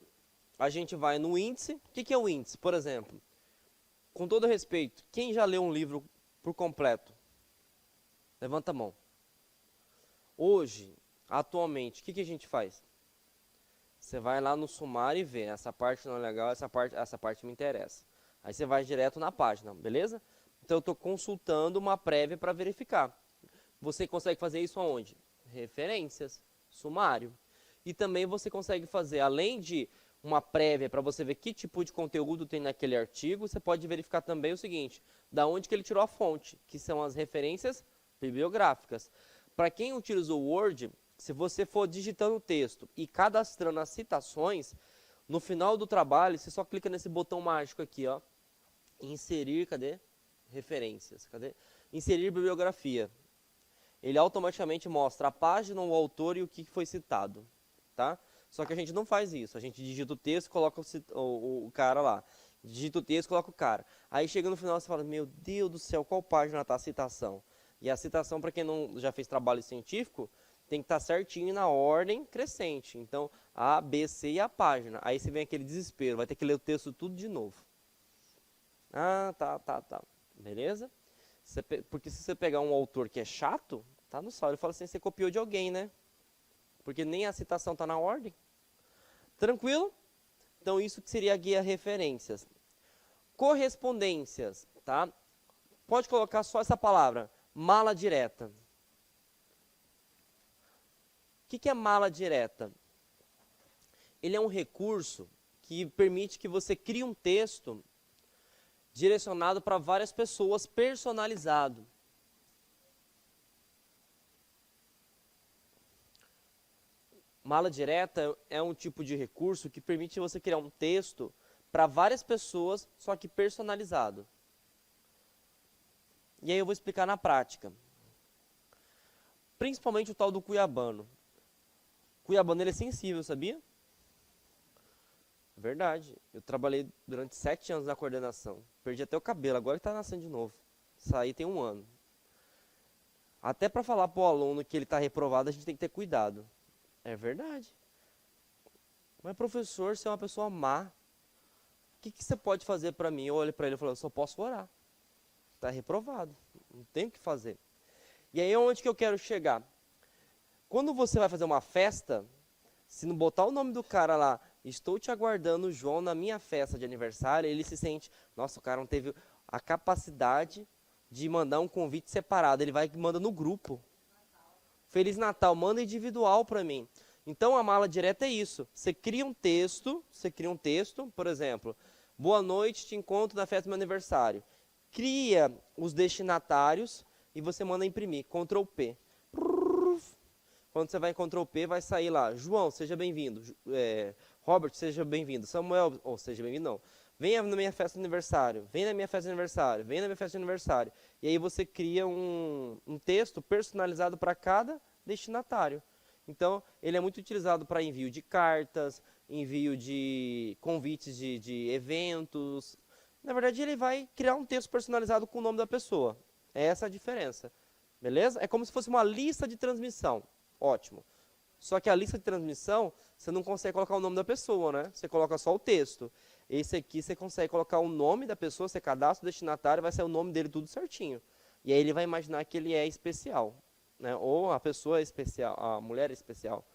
a gente vai no índice. O que é o índice? Por exemplo, com todo respeito, quem já leu um livro por completo? Levanta a mão. Hoje, atualmente, o que a gente faz? Você vai lá no sumário e vê, essa parte não é legal, essa parte me interessa. Aí você vai direto na página, beleza? Então eu estou consultando uma prévia para verificar. Você consegue fazer isso aonde? Referências, sumário. E também você consegue fazer, além de uma prévia para você ver que tipo de conteúdo tem naquele artigo, você pode verificar também o seguinte, da onde que ele tirou a fonte, que são as referências bibliográficas. Para quem utilizou o Word, se você for digitando o texto e cadastrando as citações, no final do trabalho, você só clica nesse botão mágico aqui, ó, inserir, cadê? Referências, cadê? Inserir bibliografia. Ele automaticamente mostra a página, o autor e o que foi citado, tá? Só que a gente não faz isso, a gente digita o texto e coloca o cara lá. Digita o texto e coloca o cara. Aí chega no final você fala, meu Deus do céu, qual página está a citação? E a citação, para quem não já fez trabalho científico, tem que estar certinho na ordem crescente. Então, A, B, C e a página. Aí você vem aquele desespero, vai ter que ler o texto tudo de novo. Ah, tá. Beleza? Porque se você pegar um autor que é chato, tá no sol. Ele fala assim, você copiou de alguém, né? Porque nem a citação está na ordem. Tranquilo? Então, isso que seria a guia referências. Correspondências, tá? Pode colocar só essa palavra, mala direta. O que é mala direta? Ele é um recurso que permite que você crie um texto direcionado para várias pessoas, personalizado. Mala direta é um tipo de recurso que permite você criar um texto para várias pessoas, só que personalizado. E aí eu vou explicar na prática. Principalmente o tal do cuiabano. O cuiabano ele é sensível, sabia? Verdade. Eu trabalhei durante 7 anos na coordenação. Perdi até o cabelo, agora está nascendo de novo. Saí tem 1 ano. Até para falar para o aluno que ele está reprovado, a gente tem que ter cuidado. É verdade. Mas professor, você é uma pessoa má. O que você pode fazer para mim? Eu olho para ele e falo, eu só posso orar. Está reprovado. Não tem o que fazer. E aí onde que eu quero chegar? Quando você vai fazer uma festa, se não botar o nome do cara lá, estou te aguardando, João, na minha festa de aniversário, ele se sente, nossa, o cara não teve a capacidade de mandar um convite separado. Ele vai e manda no grupo. Feliz Natal, manda individual para mim. Então a mala direta é isso. Você cria um texto, por exemplo, Boa noite, te encontro na festa do meu aniversário. Cria os destinatários e você manda imprimir. Ctrl P. Quando você vai em Ctrl P, vai sair lá. João, seja bem-vindo. Robert, seja bem-vindo. Samuel, ou seja bem-vindo, não. Venha na minha festa de aniversário. Venha na minha festa de aniversário. Venha na minha festa de aniversário. E aí você cria um texto personalizado para cada destinatário. Então, ele é muito utilizado para envio de cartas, envio de convites de eventos. Na verdade, ele vai criar um texto personalizado com o nome da pessoa. É essa a diferença. Beleza? É como se fosse uma lista de transmissão. Ótimo. Só que a lista de transmissão, você não consegue colocar o nome da pessoa, né? Você coloca só o texto. Esse aqui você consegue colocar o nome da pessoa, você cadastra o destinatário, vai sair o nome dele tudo certinho. E aí ele vai imaginar que ele é especial, né? Ou a pessoa é especial, a mulher é especial.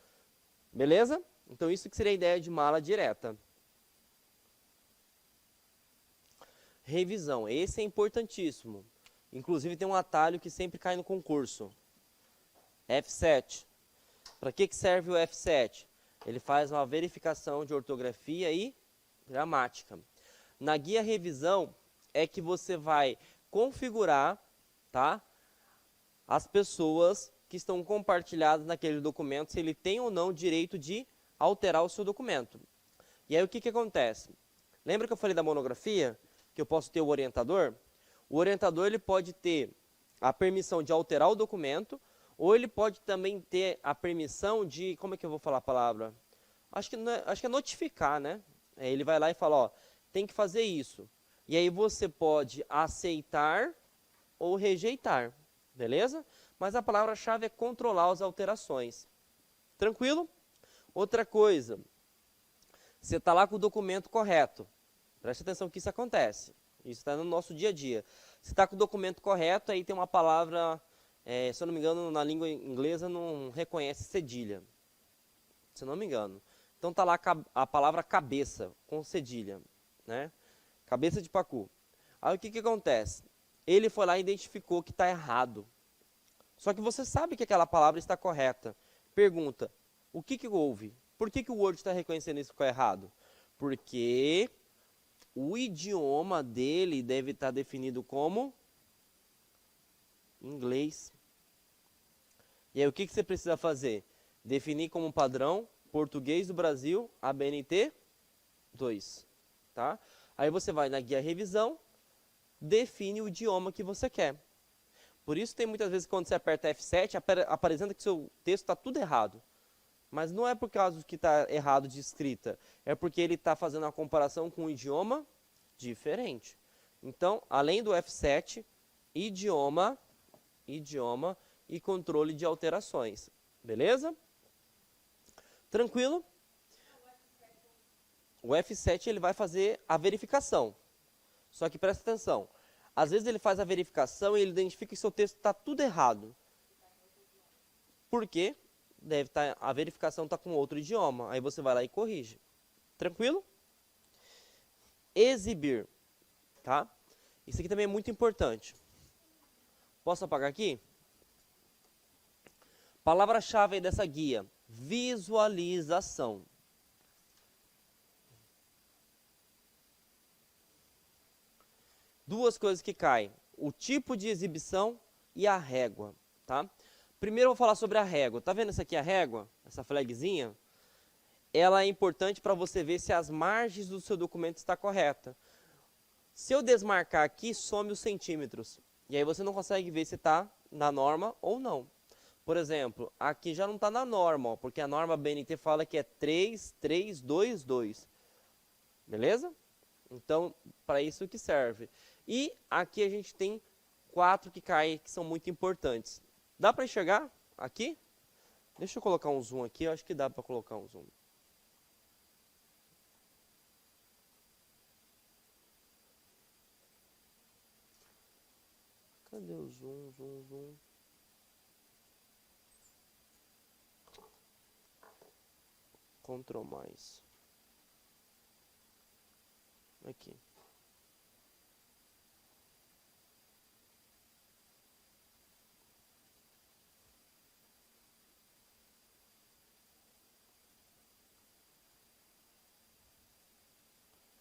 Beleza? Então isso que seria a ideia de mala direta. Revisão. Esse é importantíssimo. Inclusive tem um atalho que sempre cai no concurso. F7. Para que serve o F7? Ele faz uma verificação de ortografia e gramática. Na guia revisão é que você vai configurar, tá, as pessoas que estão compartilhadas naquele documento, se ele tem ou não direito de alterar o seu documento. E aí o que acontece? Lembra que eu falei da monografia? Que eu posso ter o orientador? O orientador ele pode ter a permissão de alterar o documento, ou ele pode também ter a permissão de, como é que eu vou falar a palavra? Acho que é notificar, né? Ele vai lá e fala, ó, tem que fazer isso. E aí você pode aceitar ou rejeitar, beleza? Mas a palavra-chave é controlar as alterações. Tranquilo? Outra coisa, você está lá com o documento correto. Preste atenção que isso acontece. Isso está no nosso dia a dia. Você está com o documento correto, aí tem uma palavra, se eu não me engano, na língua inglesa não reconhece cedilha. Se eu não me engano. Então está lá a palavra cabeça, com cedilha, né? Cabeça de pacu. Aí o que acontece? Ele foi lá e identificou que está errado. Só que você sabe que aquela palavra está correta. Pergunta, o que houve? Por que o Word está reconhecendo isso que ficou errado? Porque o idioma dele deve estar definido como inglês. E aí o que você precisa fazer? Definir como padrão português do Brasil, ABNT 2. Tá? Aí você vai na guia revisão, define o idioma que você quer. Por isso tem muitas vezes quando você aperta F7, aparecendo que seu texto está tudo errado. Mas não é por causa que está errado de escrita, é porque ele está fazendo uma comparação com um idioma diferente. Então, além do F7, idioma e controle de alterações. Beleza? Tranquilo? O F7 ele vai fazer a verificação. Só que presta atenção. Às vezes ele faz a verificação e ele identifica que seu texto está tudo errado. Por quê? A verificação está com outro idioma. Aí você vai lá e corrige. Tranquilo? Exibir. Tá? Isso aqui também é muito importante. Posso apagar aqui? Palavra-chave dessa guia. Visualização. Duas coisas que caem. O tipo de exibição e a régua. Tá? Primeiro eu vou falar sobre a régua. Tá vendo essa aqui a régua? Essa flagzinha? Ela é importante para você ver se as margens do seu documento estão corretas. Se eu desmarcar aqui, some os centímetros. E aí você não consegue ver se está na norma ou não. Por exemplo, aqui já não está na norma, ó, porque a norma BNT fala que é 3322. Beleza? Então, para isso que serve. E aqui a gente tem 4 que caem, que são muito importantes. Dá para enxergar aqui? Deixa eu colocar um zoom aqui, eu acho que dá para colocar um zoom. Cadê o zoom, zoom? Ctrl mais. Aqui.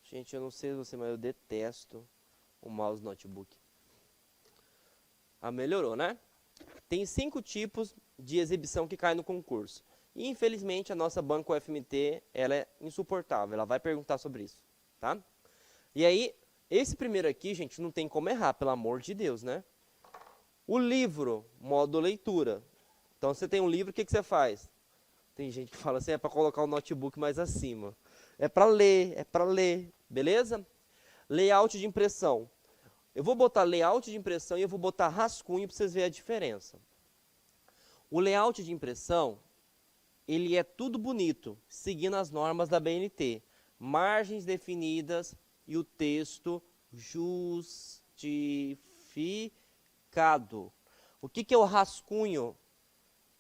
Gente, eu não sei você, mas eu detesto o mouse notebook. Ah, melhorou, né? Tem 5 tipos de exibição que caem no concurso. E, infelizmente, a nossa banca UFMT, ela é insuportável. Ela vai perguntar sobre isso, tá? E aí, esse primeiro aqui, gente, não tem como errar, pelo amor de Deus, né? O livro, modo leitura. Então, você tem um livro, o que você faz? Tem gente que fala assim, é para colocar o notebook mais acima. É para ler, beleza? Layout de impressão. Eu vou botar layout de impressão e eu vou botar rascunho para vocês verem a diferença. O layout de impressão, ele é tudo bonito, seguindo as normas da BNT. Margens definidas e o texto justificado. O que é o rascunho?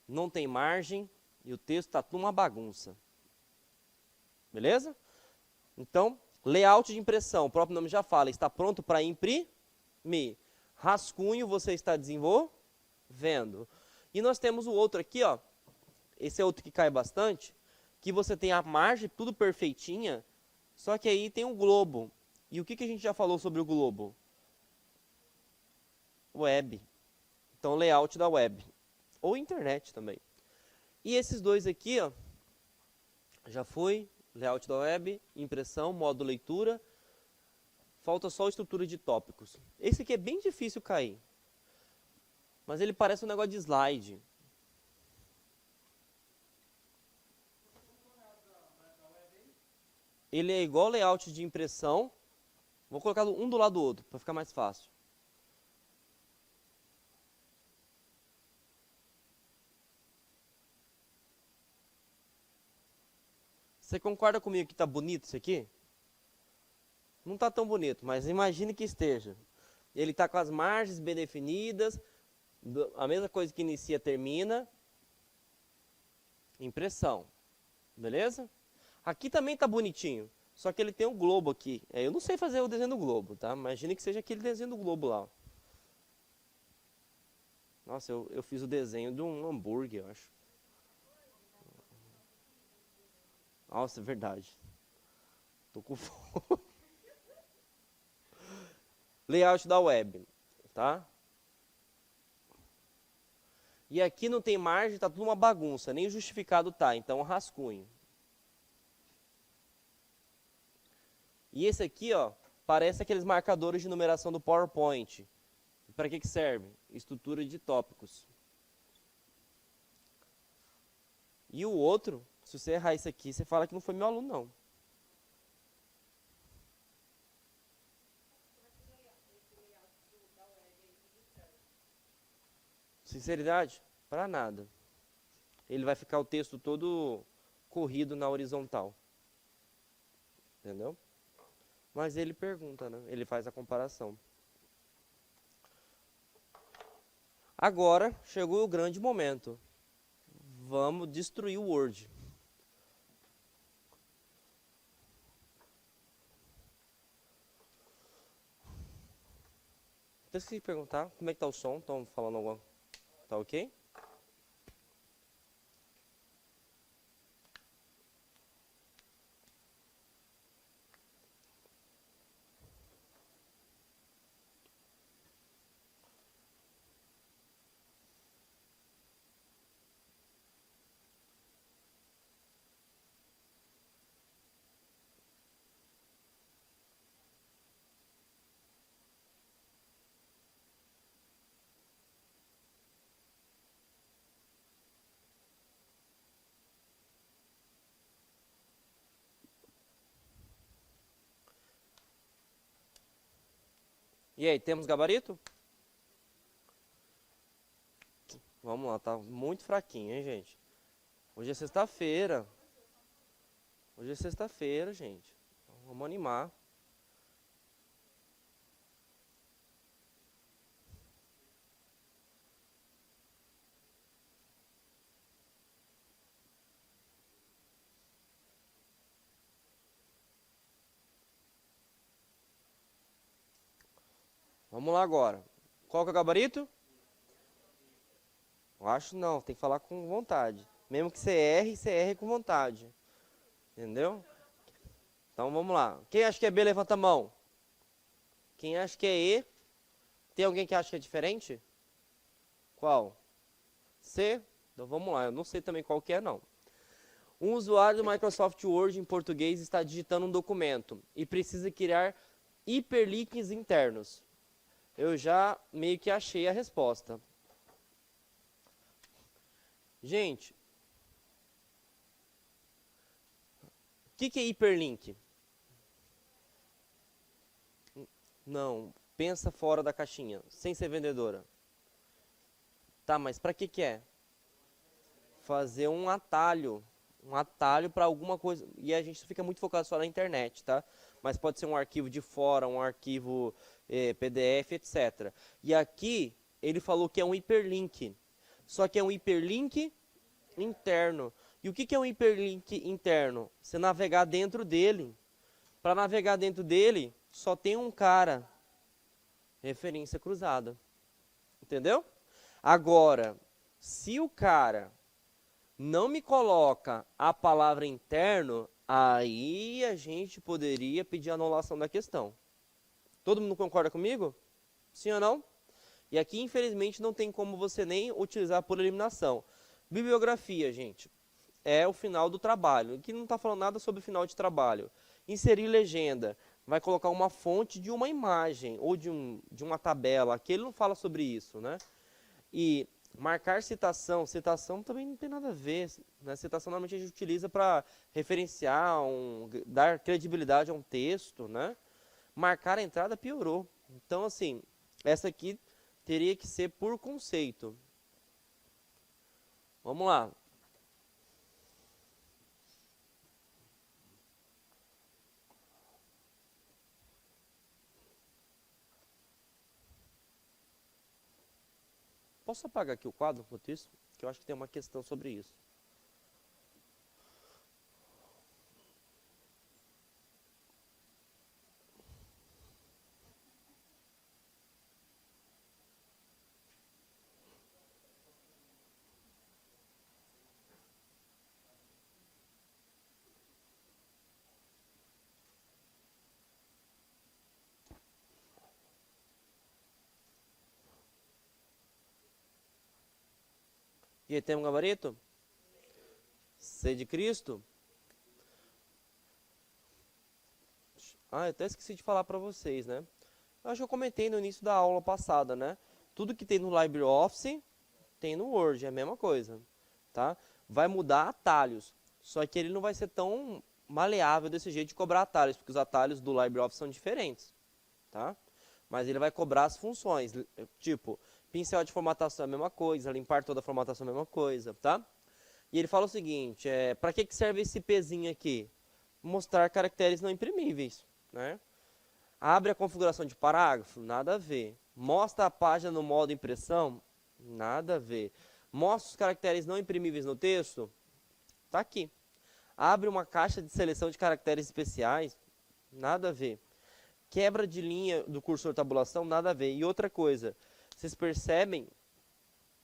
Não tem margem e o texto está tudo uma bagunça. Beleza? Então, layout de impressão, o próprio nome já fala, está pronto para imprimir. Rascunho você está desenvolvendo. E nós temos o outro aqui, ó. Esse é outro que cai bastante, que você tem a margem tudo perfeitinha, só que aí tem um globo. E o que a gente já falou sobre o globo? Web. Então, layout da web. Ou internet também. E esses dois aqui, ó, já foi, layout da web, impressão, modo leitura. Falta só a estrutura de tópicos. Esse aqui é bem difícil cair. Mas ele parece um negócio de slide. Ele é igual layout de impressão. Vou colocar um do lado do outro, para ficar mais fácil. Você concorda comigo que está bonito isso aqui? Não está tão bonito, mas imagine que esteja. Ele está com as margens bem definidas, a mesma coisa que inicia, termina. Impressão. Beleza? Aqui também está bonitinho, só que ele tem um globo aqui. Eu não sei fazer o desenho do globo, tá? Imagine que seja aquele desenho do globo lá. Ó. Nossa, eu fiz o desenho de um hambúrguer, eu acho. Nossa, é verdade. Tô com fome. Layout da web, tá? E aqui não tem margem, tá tudo uma bagunça, nem justificado tá, então rascunho. E esse aqui, ó, parece aqueles marcadores de numeração do PowerPoint. Para que serve? Estrutura de tópicos. E o outro, se você errar isso aqui, você fala que não foi meu aluno, não. Sinceridade? Para nada. Ele vai ficar o texto todo corrido na horizontal. Entendeu? Mas ele pergunta, né? Ele faz a comparação. Agora chegou o grande momento. Vamos destruir o Word. Eu esqueci de perguntar, como é que tá o som? Estão falando alguma... Tá ok? E aí, temos gabarito? Vamos lá, tá muito fraquinho, hein, gente? Hoje é sexta-feira. Hoje é sexta-feira, gente. Vamos animar. Vamos lá agora. Qual que é o gabarito? Eu acho não, tem que falar com vontade. Mesmo que você erre com vontade. Entendeu? Então vamos lá. Quem acha que é B, levanta a mão. Quem acha que é E? Tem alguém que acha que é diferente? Qual? C? Então vamos lá, eu não sei também qual que é não. Um usuário do Microsoft Word em português está digitando um documento e precisa criar hiperlinks internos. Eu já meio que achei a resposta. Gente, o que é hiperlink? Não, pensa fora da caixinha, sem ser vendedora. Tá, mas para que é? Fazer um atalho para alguma coisa. E a gente fica muito focado só na internet, tá? Mas pode ser um arquivo de fora, um arquivo PDF, etc. E aqui ele falou que é um hiperlink. Só que é um hiperlink interno. E o que é um hiperlink interno? Você navegar dentro dele. Para navegar dentro dele, só tem um cara. Referência cruzada. Entendeu? Agora, se o cara não me coloca a palavra interno, aí a gente poderia pedir anulação da questão. Todo mundo concorda comigo? Sim ou não? E aqui, infelizmente, não tem como você nem utilizar por eliminação. Bibliografia, gente, é o final do trabalho. Aqui não está falando nada sobre o final de trabalho. Inserir legenda. Vai colocar uma fonte de uma imagem ou de uma tabela. Aqui ele não fala sobre isso, né? E marcar citação. Citação também não tem nada a ver. Né? Citação normalmente a gente utiliza para referenciar, dar credibilidade a um texto, né? Marcar a entrada piorou. Então, assim, essa aqui teria que ser por conceito. Vamos lá. Posso apagar aqui o quadro enquanto isso? Que eu acho que tem uma questão sobre isso. E aí, tem um gabarito? C de Cristo? Ah, eu até esqueci de falar para vocês, né? Eu acho que eu comentei no início da aula passada, né? Tudo que tem no LibreOffice tem no Word, é a mesma coisa, tá? Vai mudar atalhos, só que ele não vai ser tão maleável desse jeito de cobrar atalhos, porque os atalhos do LibreOffice são diferentes, tá? Mas ele vai cobrar as funções, tipo, pincel de formatação é a mesma coisa, limpar toda a formatação é a mesma coisa, tá? E ele fala o seguinte, para que serve esse Pzinho aqui? Mostrar caracteres não imprimíveis, né? Abre a configuração de parágrafo? Nada a ver. Mostra a página no modo impressão? Nada a ver. Mostra os caracteres não imprimíveis no texto? Tá aqui. Abre uma caixa de seleção de caracteres especiais? Nada a ver. Quebra de linha do cursor tabulação? Nada a ver. E outra coisa, vocês percebem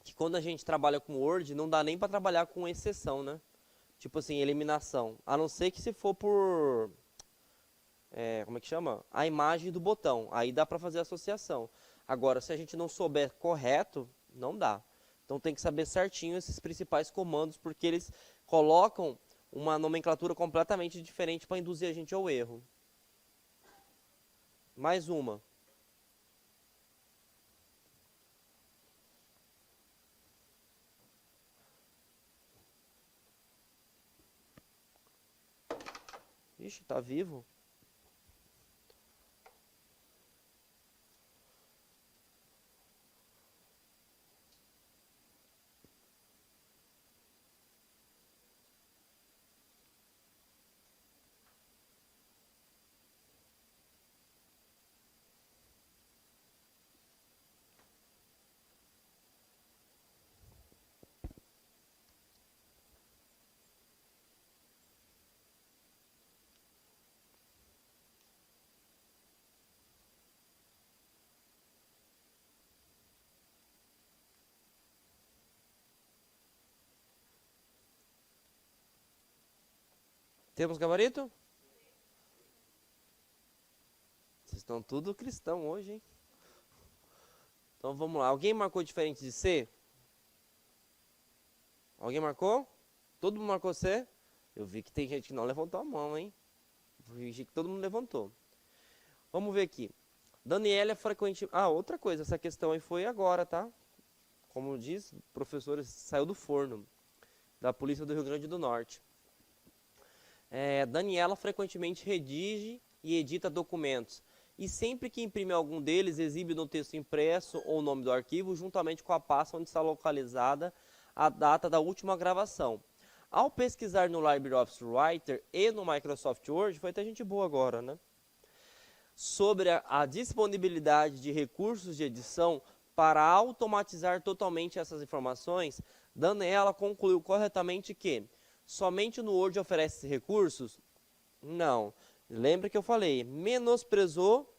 que quando a gente trabalha com Word, não dá nem para trabalhar com exceção, né? Tipo assim, eliminação. A não ser que se for por... como é que chama? A imagem do botão. Aí dá para fazer associação. Agora, se a gente não souber correto, não dá. Então tem que saber certinho esses principais comandos, porque eles colocam uma nomenclatura completamente diferente para induzir a gente ao erro. Mais uma. Ixi, tá vivo? Temos gabarito? estão tudo cristão hoje, hein? Então vamos lá. Alguém marcou diferente de C? Alguém marcou? Todo mundo marcou C? Eu vi que tem gente que não levantou a mão, hein? Vi que todo mundo levantou. Vamos ver aqui. Daniela é frequente... Ah, outra coisa, essa questão aí foi agora, tá? Como diz, o professor saiu do forno, da Polícia do Rio Grande do Norte. Daniela frequentemente redige e edita documentos. E sempre que imprime algum deles, exibe no texto impresso ou o nome do arquivo, juntamente com a pasta onde está localizada a data da última gravação. Ao pesquisar no LibreOffice Writer e no Microsoft Word, foi até gente boa agora, né? Sobre a disponibilidade de recursos de edição para automatizar totalmente essas informações, Daniela concluiu corretamente que somente no Word oferece recursos? Não. Lembra que eu falei, menosprezou,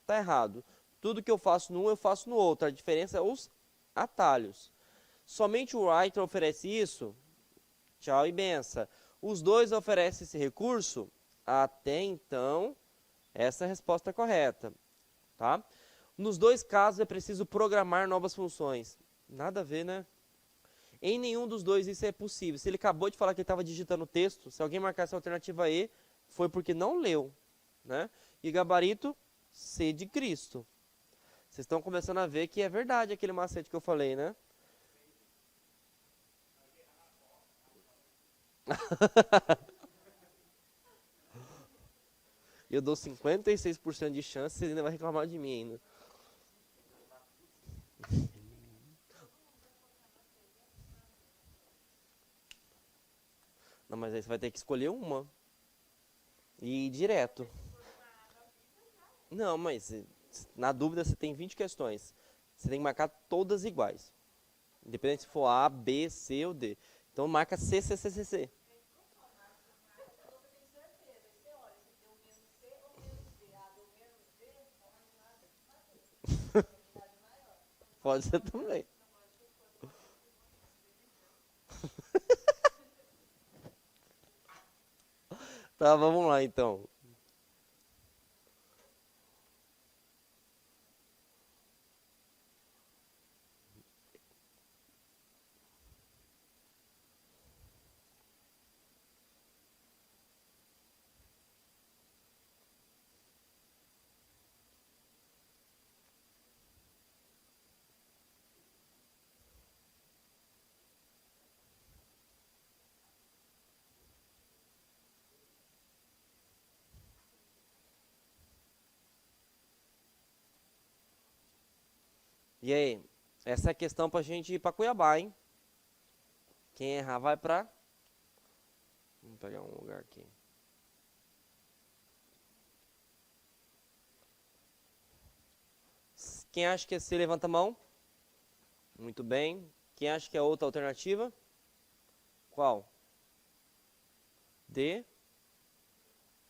tá errado. Tudo que eu faço num, eu faço no outro. A diferença é os atalhos. Somente o Writer oferece isso? Tchau e benção. Os dois oferecem esse recurso? Até então, essa é a resposta correta. Tá? Nos dois casos é preciso programar novas funções. Nada a ver, né? Em nenhum dos dois isso é possível. Se ele acabou de falar que ele estava digitando o texto, se alguém marcar essa alternativa E, foi porque não leu. Né? E gabarito, C de Cristo. Vocês estão começando a ver que é verdade aquele macete que eu falei, né? Eu dou 56% de chance, vocês ainda vão reclamar de mim ainda. Não, mas aí você vai ter que escolher uma. E ir direto. Não, mas na dúvida você tem 20 questões. Você tem que marcar todas iguais. Independente se for A, B, C ou D. Então marca C, C, C, C, C. Pode ser também. Tá, vamos lá então. E aí? Essa é a questão pra gente ir pra Cuiabá, hein? Quem errar vai pra... Vamos pegar um lugar aqui. Quem acha que é C, levanta a mão. Muito bem. Quem acha que é outra alternativa? Qual? D.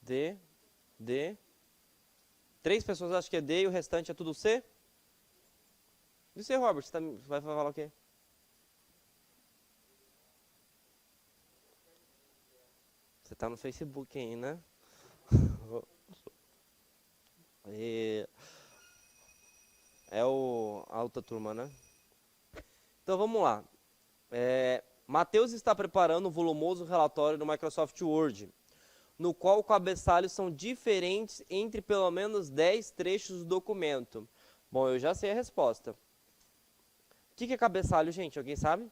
D. D. 3 pessoas acham que é D e o restante é tudo C? E você, Robert, você vai falar o quê? Você tá no Facebook aí, né? A outra turma, né? Então vamos lá. Matheus está preparando um volumoso relatório no Microsoft Word, no qual os cabeçalhos são diferentes entre pelo menos 10 trechos do documento. Bom, eu já sei a resposta. O que é cabeçalho, gente? Alguém sabe?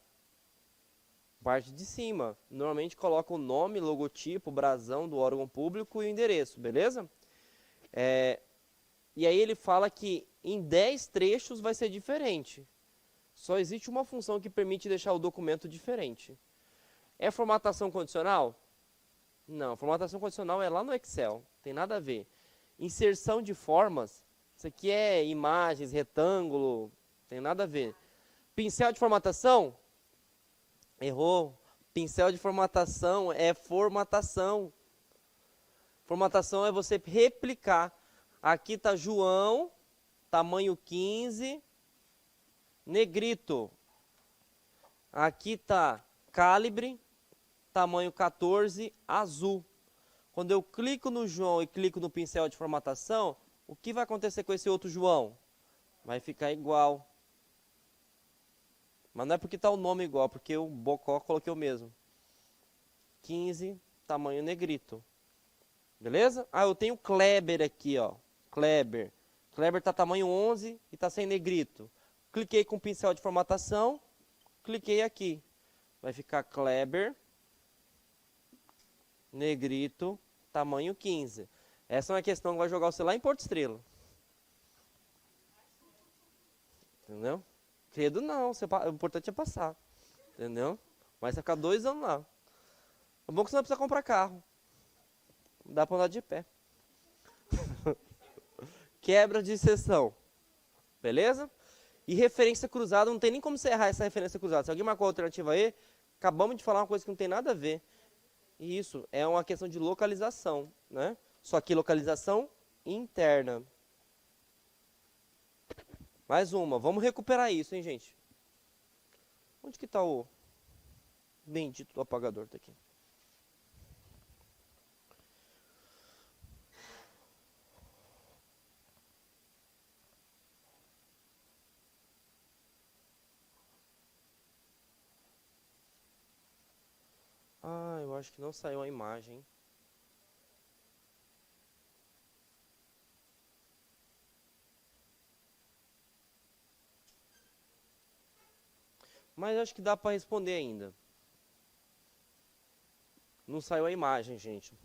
Parte de cima. Normalmente coloca o nome, logotipo, brasão do órgão público e o endereço, beleza? E aí ele fala que em 10 trechos vai ser diferente. Só existe uma função que permite deixar o documento diferente. É formatação condicional? Não, formatação condicional é lá no Excel, tem nada a ver. Inserção de formas, isso aqui é imagens, retângulo, tem nada a ver. Pincel de formatação? Errou. Pincel de formatação é formatação. Formatação é você replicar. Aqui está João, tamanho 15, negrito. Aqui está calibre, tamanho 14, azul. Quando eu clico no João e clico no pincel de formatação, O que vai acontecer com esse outro João? Vai ficar igual. Mas não é porque está o nome igual, porque o Bocó coloquei o mesmo. 15, tamanho negrito. Beleza? Ah, eu tenho Kleber aqui, ó. Kleber. Kleber está tamanho 11 e está sem negrito. Cliquei com o pincel de formatação. Cliquei aqui. Vai ficar Kleber, negrito, tamanho 15. Essa é uma questão que vai jogar você lá em Porto Estrela. Entendeu? Credo não, o importante é passar. Entendeu? Mas você ficar 2 anos lá. É bom que você não precisa comprar carro. Dá pra andar de pé. Quebra de seção. Beleza? E referência cruzada, não tem nem como você errar essa referência cruzada. Se alguém marcou a alternativa aí, acabamos de falar uma coisa que não tem nada a ver. E isso é uma questão de localização, né? Só que localização interna. Mais uma. Vamos recuperar isso, hein, gente? Onde que está o bendito do apagador? Tá aqui. Ah, eu acho que não saiu a imagem. Mas acho que dá para responder ainda. Não saiu a imagem, gente.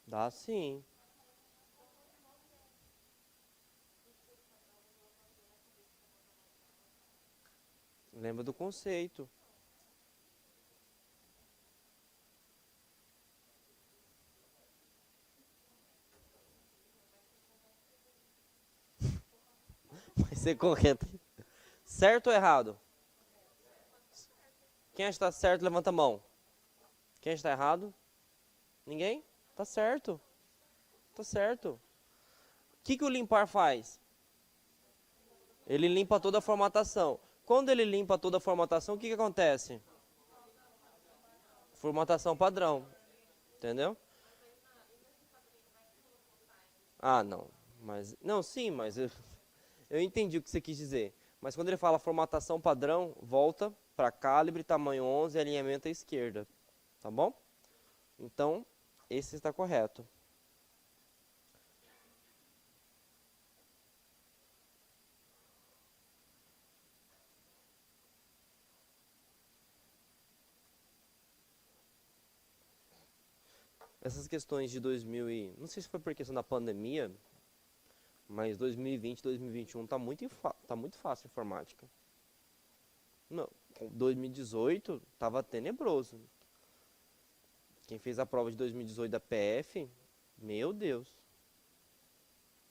Dá sim. Lembra do conceito. Vai ser correto. Certo ou errado? Quem está certo, levanta a mão. Quem está errado? Ninguém? Tá certo. Tá certo. O que o limpar faz? Ele limpa toda a formatação. Quando ele limpa toda a formatação, o que acontece? Formatação padrão. Entendeu? Ah, não. Mas, não, sim, mas eu entendi o que você quis dizer. Mas quando ele fala formatação padrão, volta para calibre, tamanho 11 e alinhamento à esquerda. Tá bom? Então, esse está correto. Essas questões de 2000 e... Não sei se foi por questão da pandemia, mas 2020, 2021 tá muito fácil a informática. Não, 2018 tava tenebroso. Quem fez a prova de 2018 da PF, meu Deus.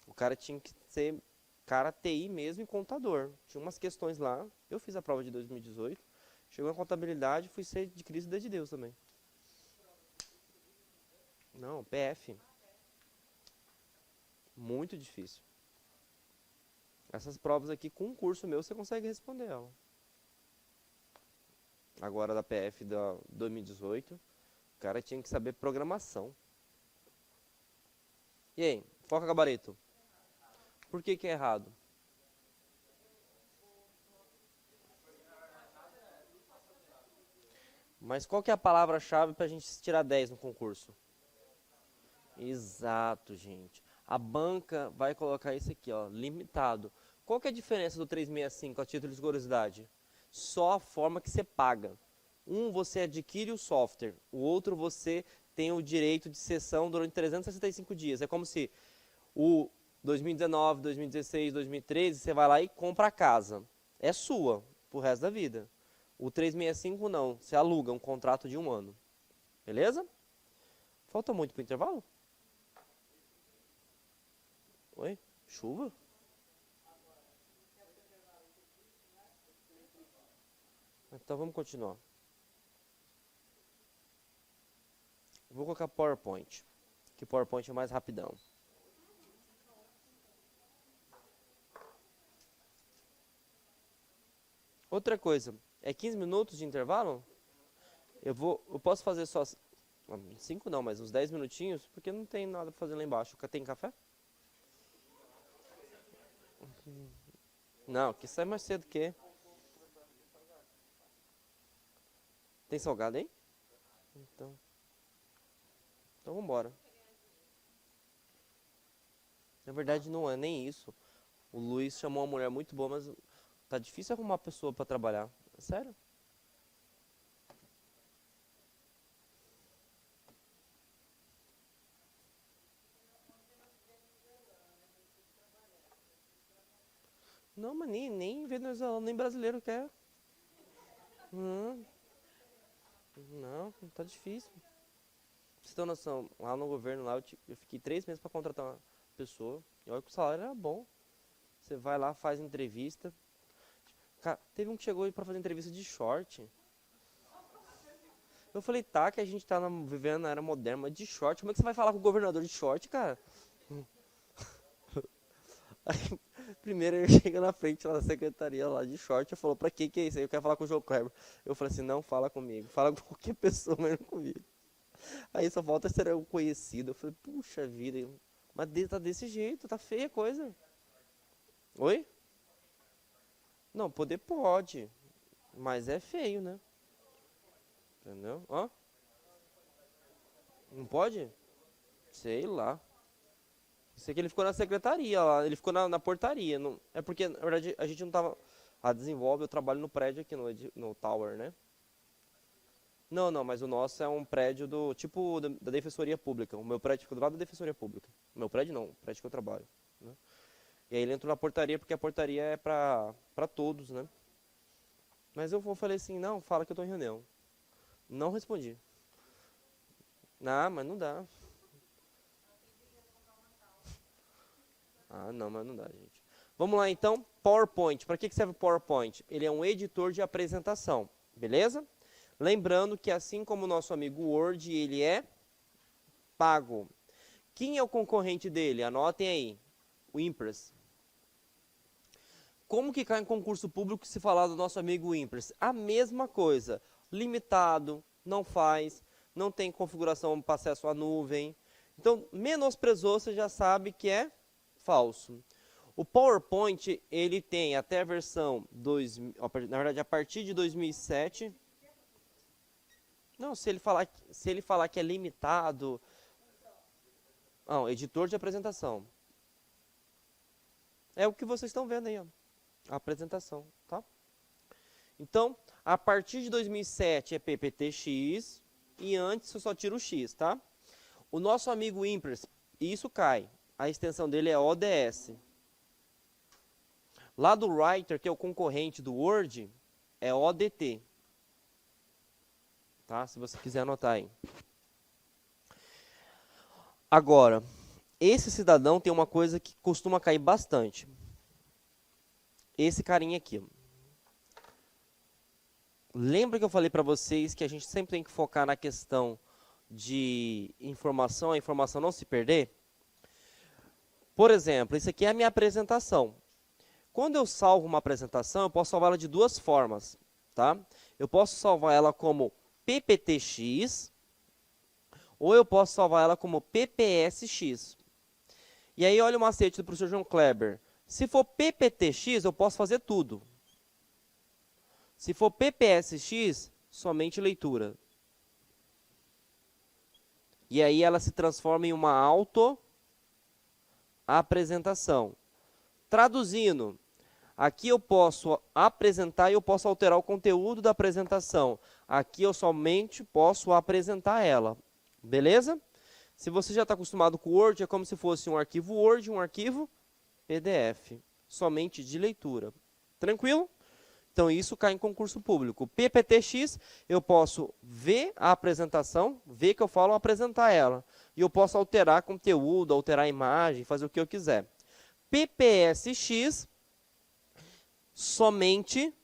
O cara tinha que ser cara TI mesmo e contador. Tinha umas questões lá. Eu fiz a prova de 2018. Chegou a contabilidade, fui ser de Cristo e de Deus também. Não, PF. Muito difícil. Essas provas aqui, com um curso meu, você consegue responder ela. Agora da PF da 2018, o cara tinha que saber programação. E aí, foca gabarito. Por que é errado? Mas qual que é a palavra-chave para a gente tirar 10 no concurso? Exato, gente. A banca vai colocar isso aqui, ó, limitado. Qual que é a diferença do 365 a título de curiosidade? Só a forma que você paga. Um, você adquire o software. O outro, você tem o direito de cessão durante 365 dias. É como se o 2019, 2016, 2013, você vai lá e compra a casa. É sua, pro resto da vida. O 365 não, você aluga um contrato de 1 ano. Beleza? Falta muito pro intervalo? Oi? Chuva? Então vamos continuar. Vou colocar PowerPoint, que PowerPoint é mais rapidão. Outra coisa, é 15 minutos de intervalo? Eu posso fazer só 5 não, mas uns 10 minutinhos, porque não tem nada pra fazer lá embaixo. Tem café? Não, que sai mais cedo que. Tem salgado aí? Então vambora. Na verdade não é nem isso. O Luiz chamou uma mulher muito boa, mas tá difícil arrumar uma pessoa pra trabalhar. É sério? Não, mas nem venezuelano, nem brasileiro quer. Não, tá difícil. Pra você ter noção, lá no governo, lá eu fiquei 3 meses pra contratar uma pessoa. E olha que o salário era bom. Você vai lá, faz entrevista. Cara, teve um que chegou aí pra fazer entrevista de short. Eu falei, tá, que a gente tá vivendo na era moderna, mas de short. Como é que você vai falar com o governador de short, cara? Aí, primeiro ele chega na frente lá da secretaria lá de short, eu falo, pra que é isso aí? Eu quero falar com o João Kleber. Eu falei assim, não fala comigo, fala com qualquer pessoa, mas não comigo. Aí só falta ser um conhecido. Eu falei, puxa vida, mas tá desse jeito, tá feia a coisa. Oi? Não, poder pode, mas é feio, né? Entendeu? Ó, não pode? Sei lá. Sei que ele ficou na secretaria lá, ele ficou na portaria. Não, é porque, na verdade, a gente não tava. A Desenvolve, eu trabalho no prédio aqui no Tower, né? Não, mas o nosso é um prédio do tipo da Defensoria Pública. O meu prédio fica do lado da Defensoria Pública. O meu prédio não, o prédio que eu trabalho. Né? E aí ele entrou na portaria porque a portaria é pra todos, né? Mas eu falei assim, não, fala que eu tô em reunião. Não respondi. Ah, mas não dá. Ah, não, mas não dá, gente. Vamos lá então, PowerPoint. Para que serve o PowerPoint? Ele é um editor de apresentação, beleza? Lembrando que assim como o nosso amigo Word, ele é pago. Quem é o concorrente dele? Anotem aí, o Impress. Como que cai em concurso público se falar do nosso amigo Impress? A mesma coisa, limitado, não faz, não tem configuração para acesso à nuvem. Então, menosprezou, você já sabe que é falso. O PowerPoint, ele tem até a versão 2000, na verdade, a partir de 2007. Não, se ele falar que é limitado. Não, editor de apresentação. É o que vocês estão vendo aí, ó. A apresentação, tá? Então, a partir de 2007 é PPTX e antes eu só tiro o X, tá? O nosso amigo Impress, isso cai. A extensão dele é ODS. Lá do Writer, que é o concorrente do Word, é ODT. Tá? Se você quiser anotar aí. Agora, esse cidadão tem uma coisa que costuma cair bastante. Esse carinha aqui. Lembra que eu falei para vocês que a gente sempre tem que focar na questão de informação, a informação não se perder? Por exemplo, isso aqui é a minha apresentação. Quando eu salvo uma apresentação, eu posso salvar ela de duas formas, tá? Eu posso salvar ela como PPTX, ou eu posso salvar ela como PPSX. E aí, olha o macete do professor João Kleber. Se for PPTX, eu posso fazer tudo. Se for PPSX, somente leitura. E aí ela se transforma em uma auto-apresentação. Traduzindo, aqui eu posso apresentar e eu posso alterar o conteúdo da apresentação. Aqui eu somente posso apresentar ela. Beleza? Se você já está acostumado com o Word, é como se fosse um arquivo Word, um arquivo PDF. Somente de leitura. Tranquilo? Então, isso cai em concurso público. PPTX, eu posso ver a apresentação, ver que eu falo, apresentar ela. E eu posso alterar conteúdo, alterar a imagem, fazer o que eu quiser. PPSX, somente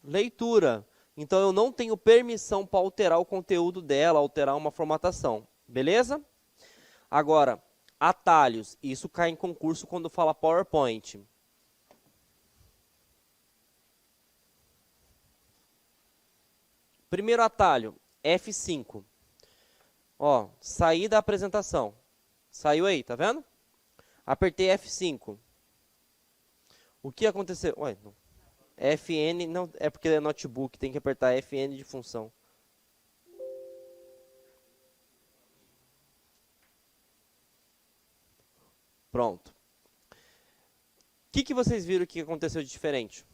leitura. Então eu não tenho permissão para alterar o conteúdo dela, alterar uma formatação. Beleza? Agora, atalhos. Isso cai em concurso quando fala PowerPoint. Primeiro atalho, F5. Ó, saí da apresentação. Saiu aí, tá vendo? Apertei F5. O que aconteceu? Ué, não. FN, não, é porque é notebook, tem que apertar FN de função. Pronto. O que vocês viram que aconteceu de diferente?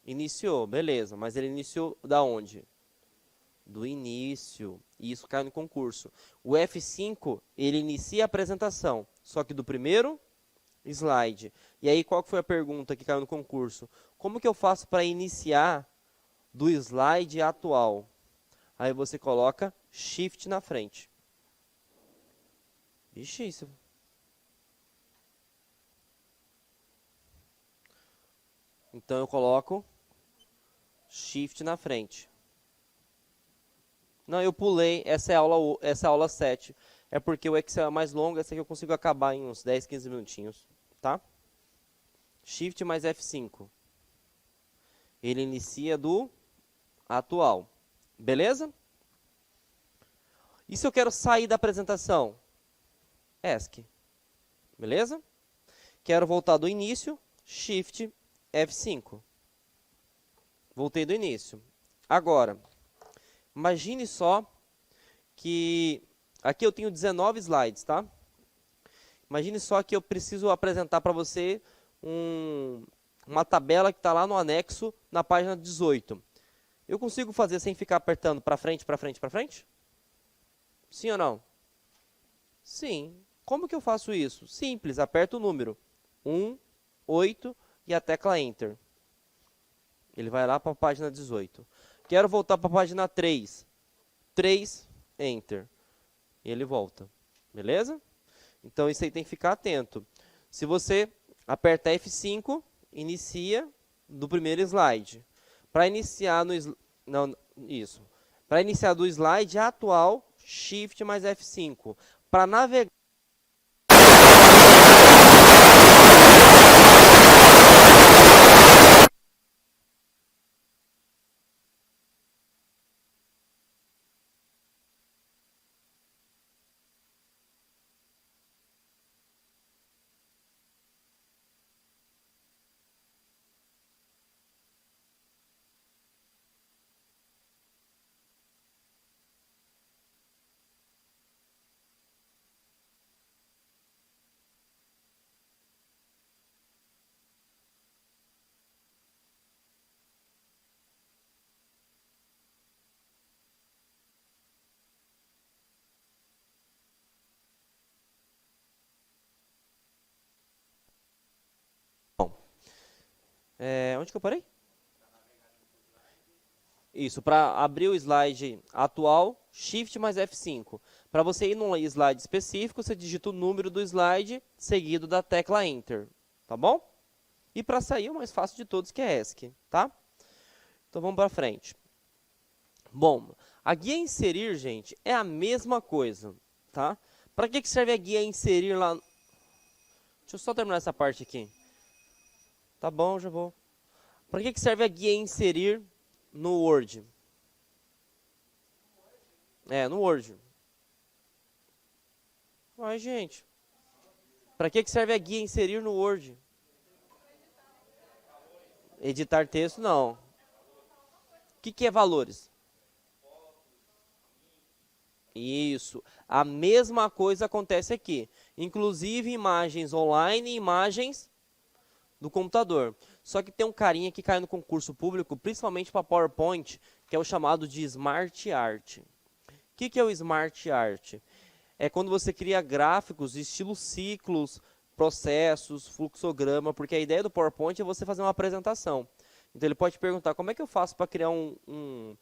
Iniciou, beleza, mas ele iniciou da onde? Do início, e isso cai no concurso. O F5, ele inicia a apresentação, só que do primeiro slide. E aí, qual foi a pergunta que caiu no concurso? Como que eu faço para iniciar do slide atual? Aí você coloca Shift na frente. Ixi, isso... Então eu coloco Shift na frente. Não, eu pulei, essa é a aula 7. É porque o Excel é mais longo, essa aqui eu consigo acabar em uns 10, 15 minutinhos, tá? Shift mais F5. Ele inicia do atual. Beleza? E se eu quero sair da apresentação? ESC. Beleza? Quero voltar do início, Shift F5. Voltei do início. Agora, imagine só que aqui eu tenho 19 slides, tá? Imagine só que eu preciso apresentar para você uma tabela que está lá no anexo, na página 18. Eu consigo fazer sem ficar apertando para frente, para frente, para frente? Sim ou não? Sim. Como que eu faço isso? Simples, aperto o número 1, 8 e a tecla Enter. Ele vai lá para a página 18. Quero voltar para a página 3. 3, Enter. E ele volta. Beleza? Então, isso aí tem que ficar atento. Se você apertar F5, inicia do primeiro slide. Para iniciar no não, isso. Para iniciar do slide atual, Shift mais F5. Para navegar onde que eu parei? Isso, para abrir o slide atual, Shift mais F5. Para você ir num slide específico, você digita o número do slide, seguido da tecla Enter. Tá bom? E para sair, o mais fácil de todos, que é ESC. Tá? Então, vamos para frente. Bom, a guia inserir, gente, é a mesma coisa. Tá? Para que serve a guia inserir lá? Deixa eu só terminar essa parte aqui. Tá bom, já vou. Para que serve a guia inserir no Word? No Word. Ai, gente. Para que serve a guia inserir no Word? Editar texto, não. O que é valores? Isso. A mesma coisa acontece aqui. Inclusive imagens online e imagens do computador. Só que tem um carinha que cai no concurso público, principalmente para PowerPoint, que é o chamado de Smart Art. O que é o Smart Art? É quando você cria gráficos estilo ciclos, processos, fluxograma, porque a ideia do PowerPoint é você fazer uma apresentação. Então ele pode perguntar, como é que eu faço para criar um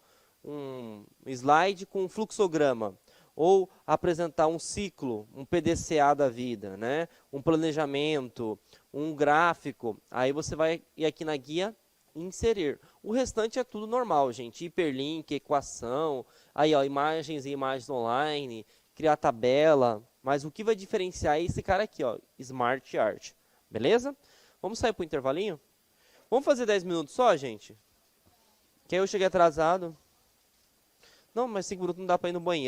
slide com um fluxograma? Ou apresentar um ciclo, um PDCA da vida, né? Um planejamento, um gráfico. Aí você vai ir aqui na guia inserir. O restante é tudo normal, gente. Hiperlink, equação, aí ó, imagens e imagens online, criar tabela. Mas o que vai diferenciar é esse cara aqui, ó, Smart Art. Beleza? Vamos sair pro intervalinho? Vamos fazer 10 minutos só, gente? Que aí eu cheguei atrasado. Não, mas 5 minutos não dá para ir no banheiro.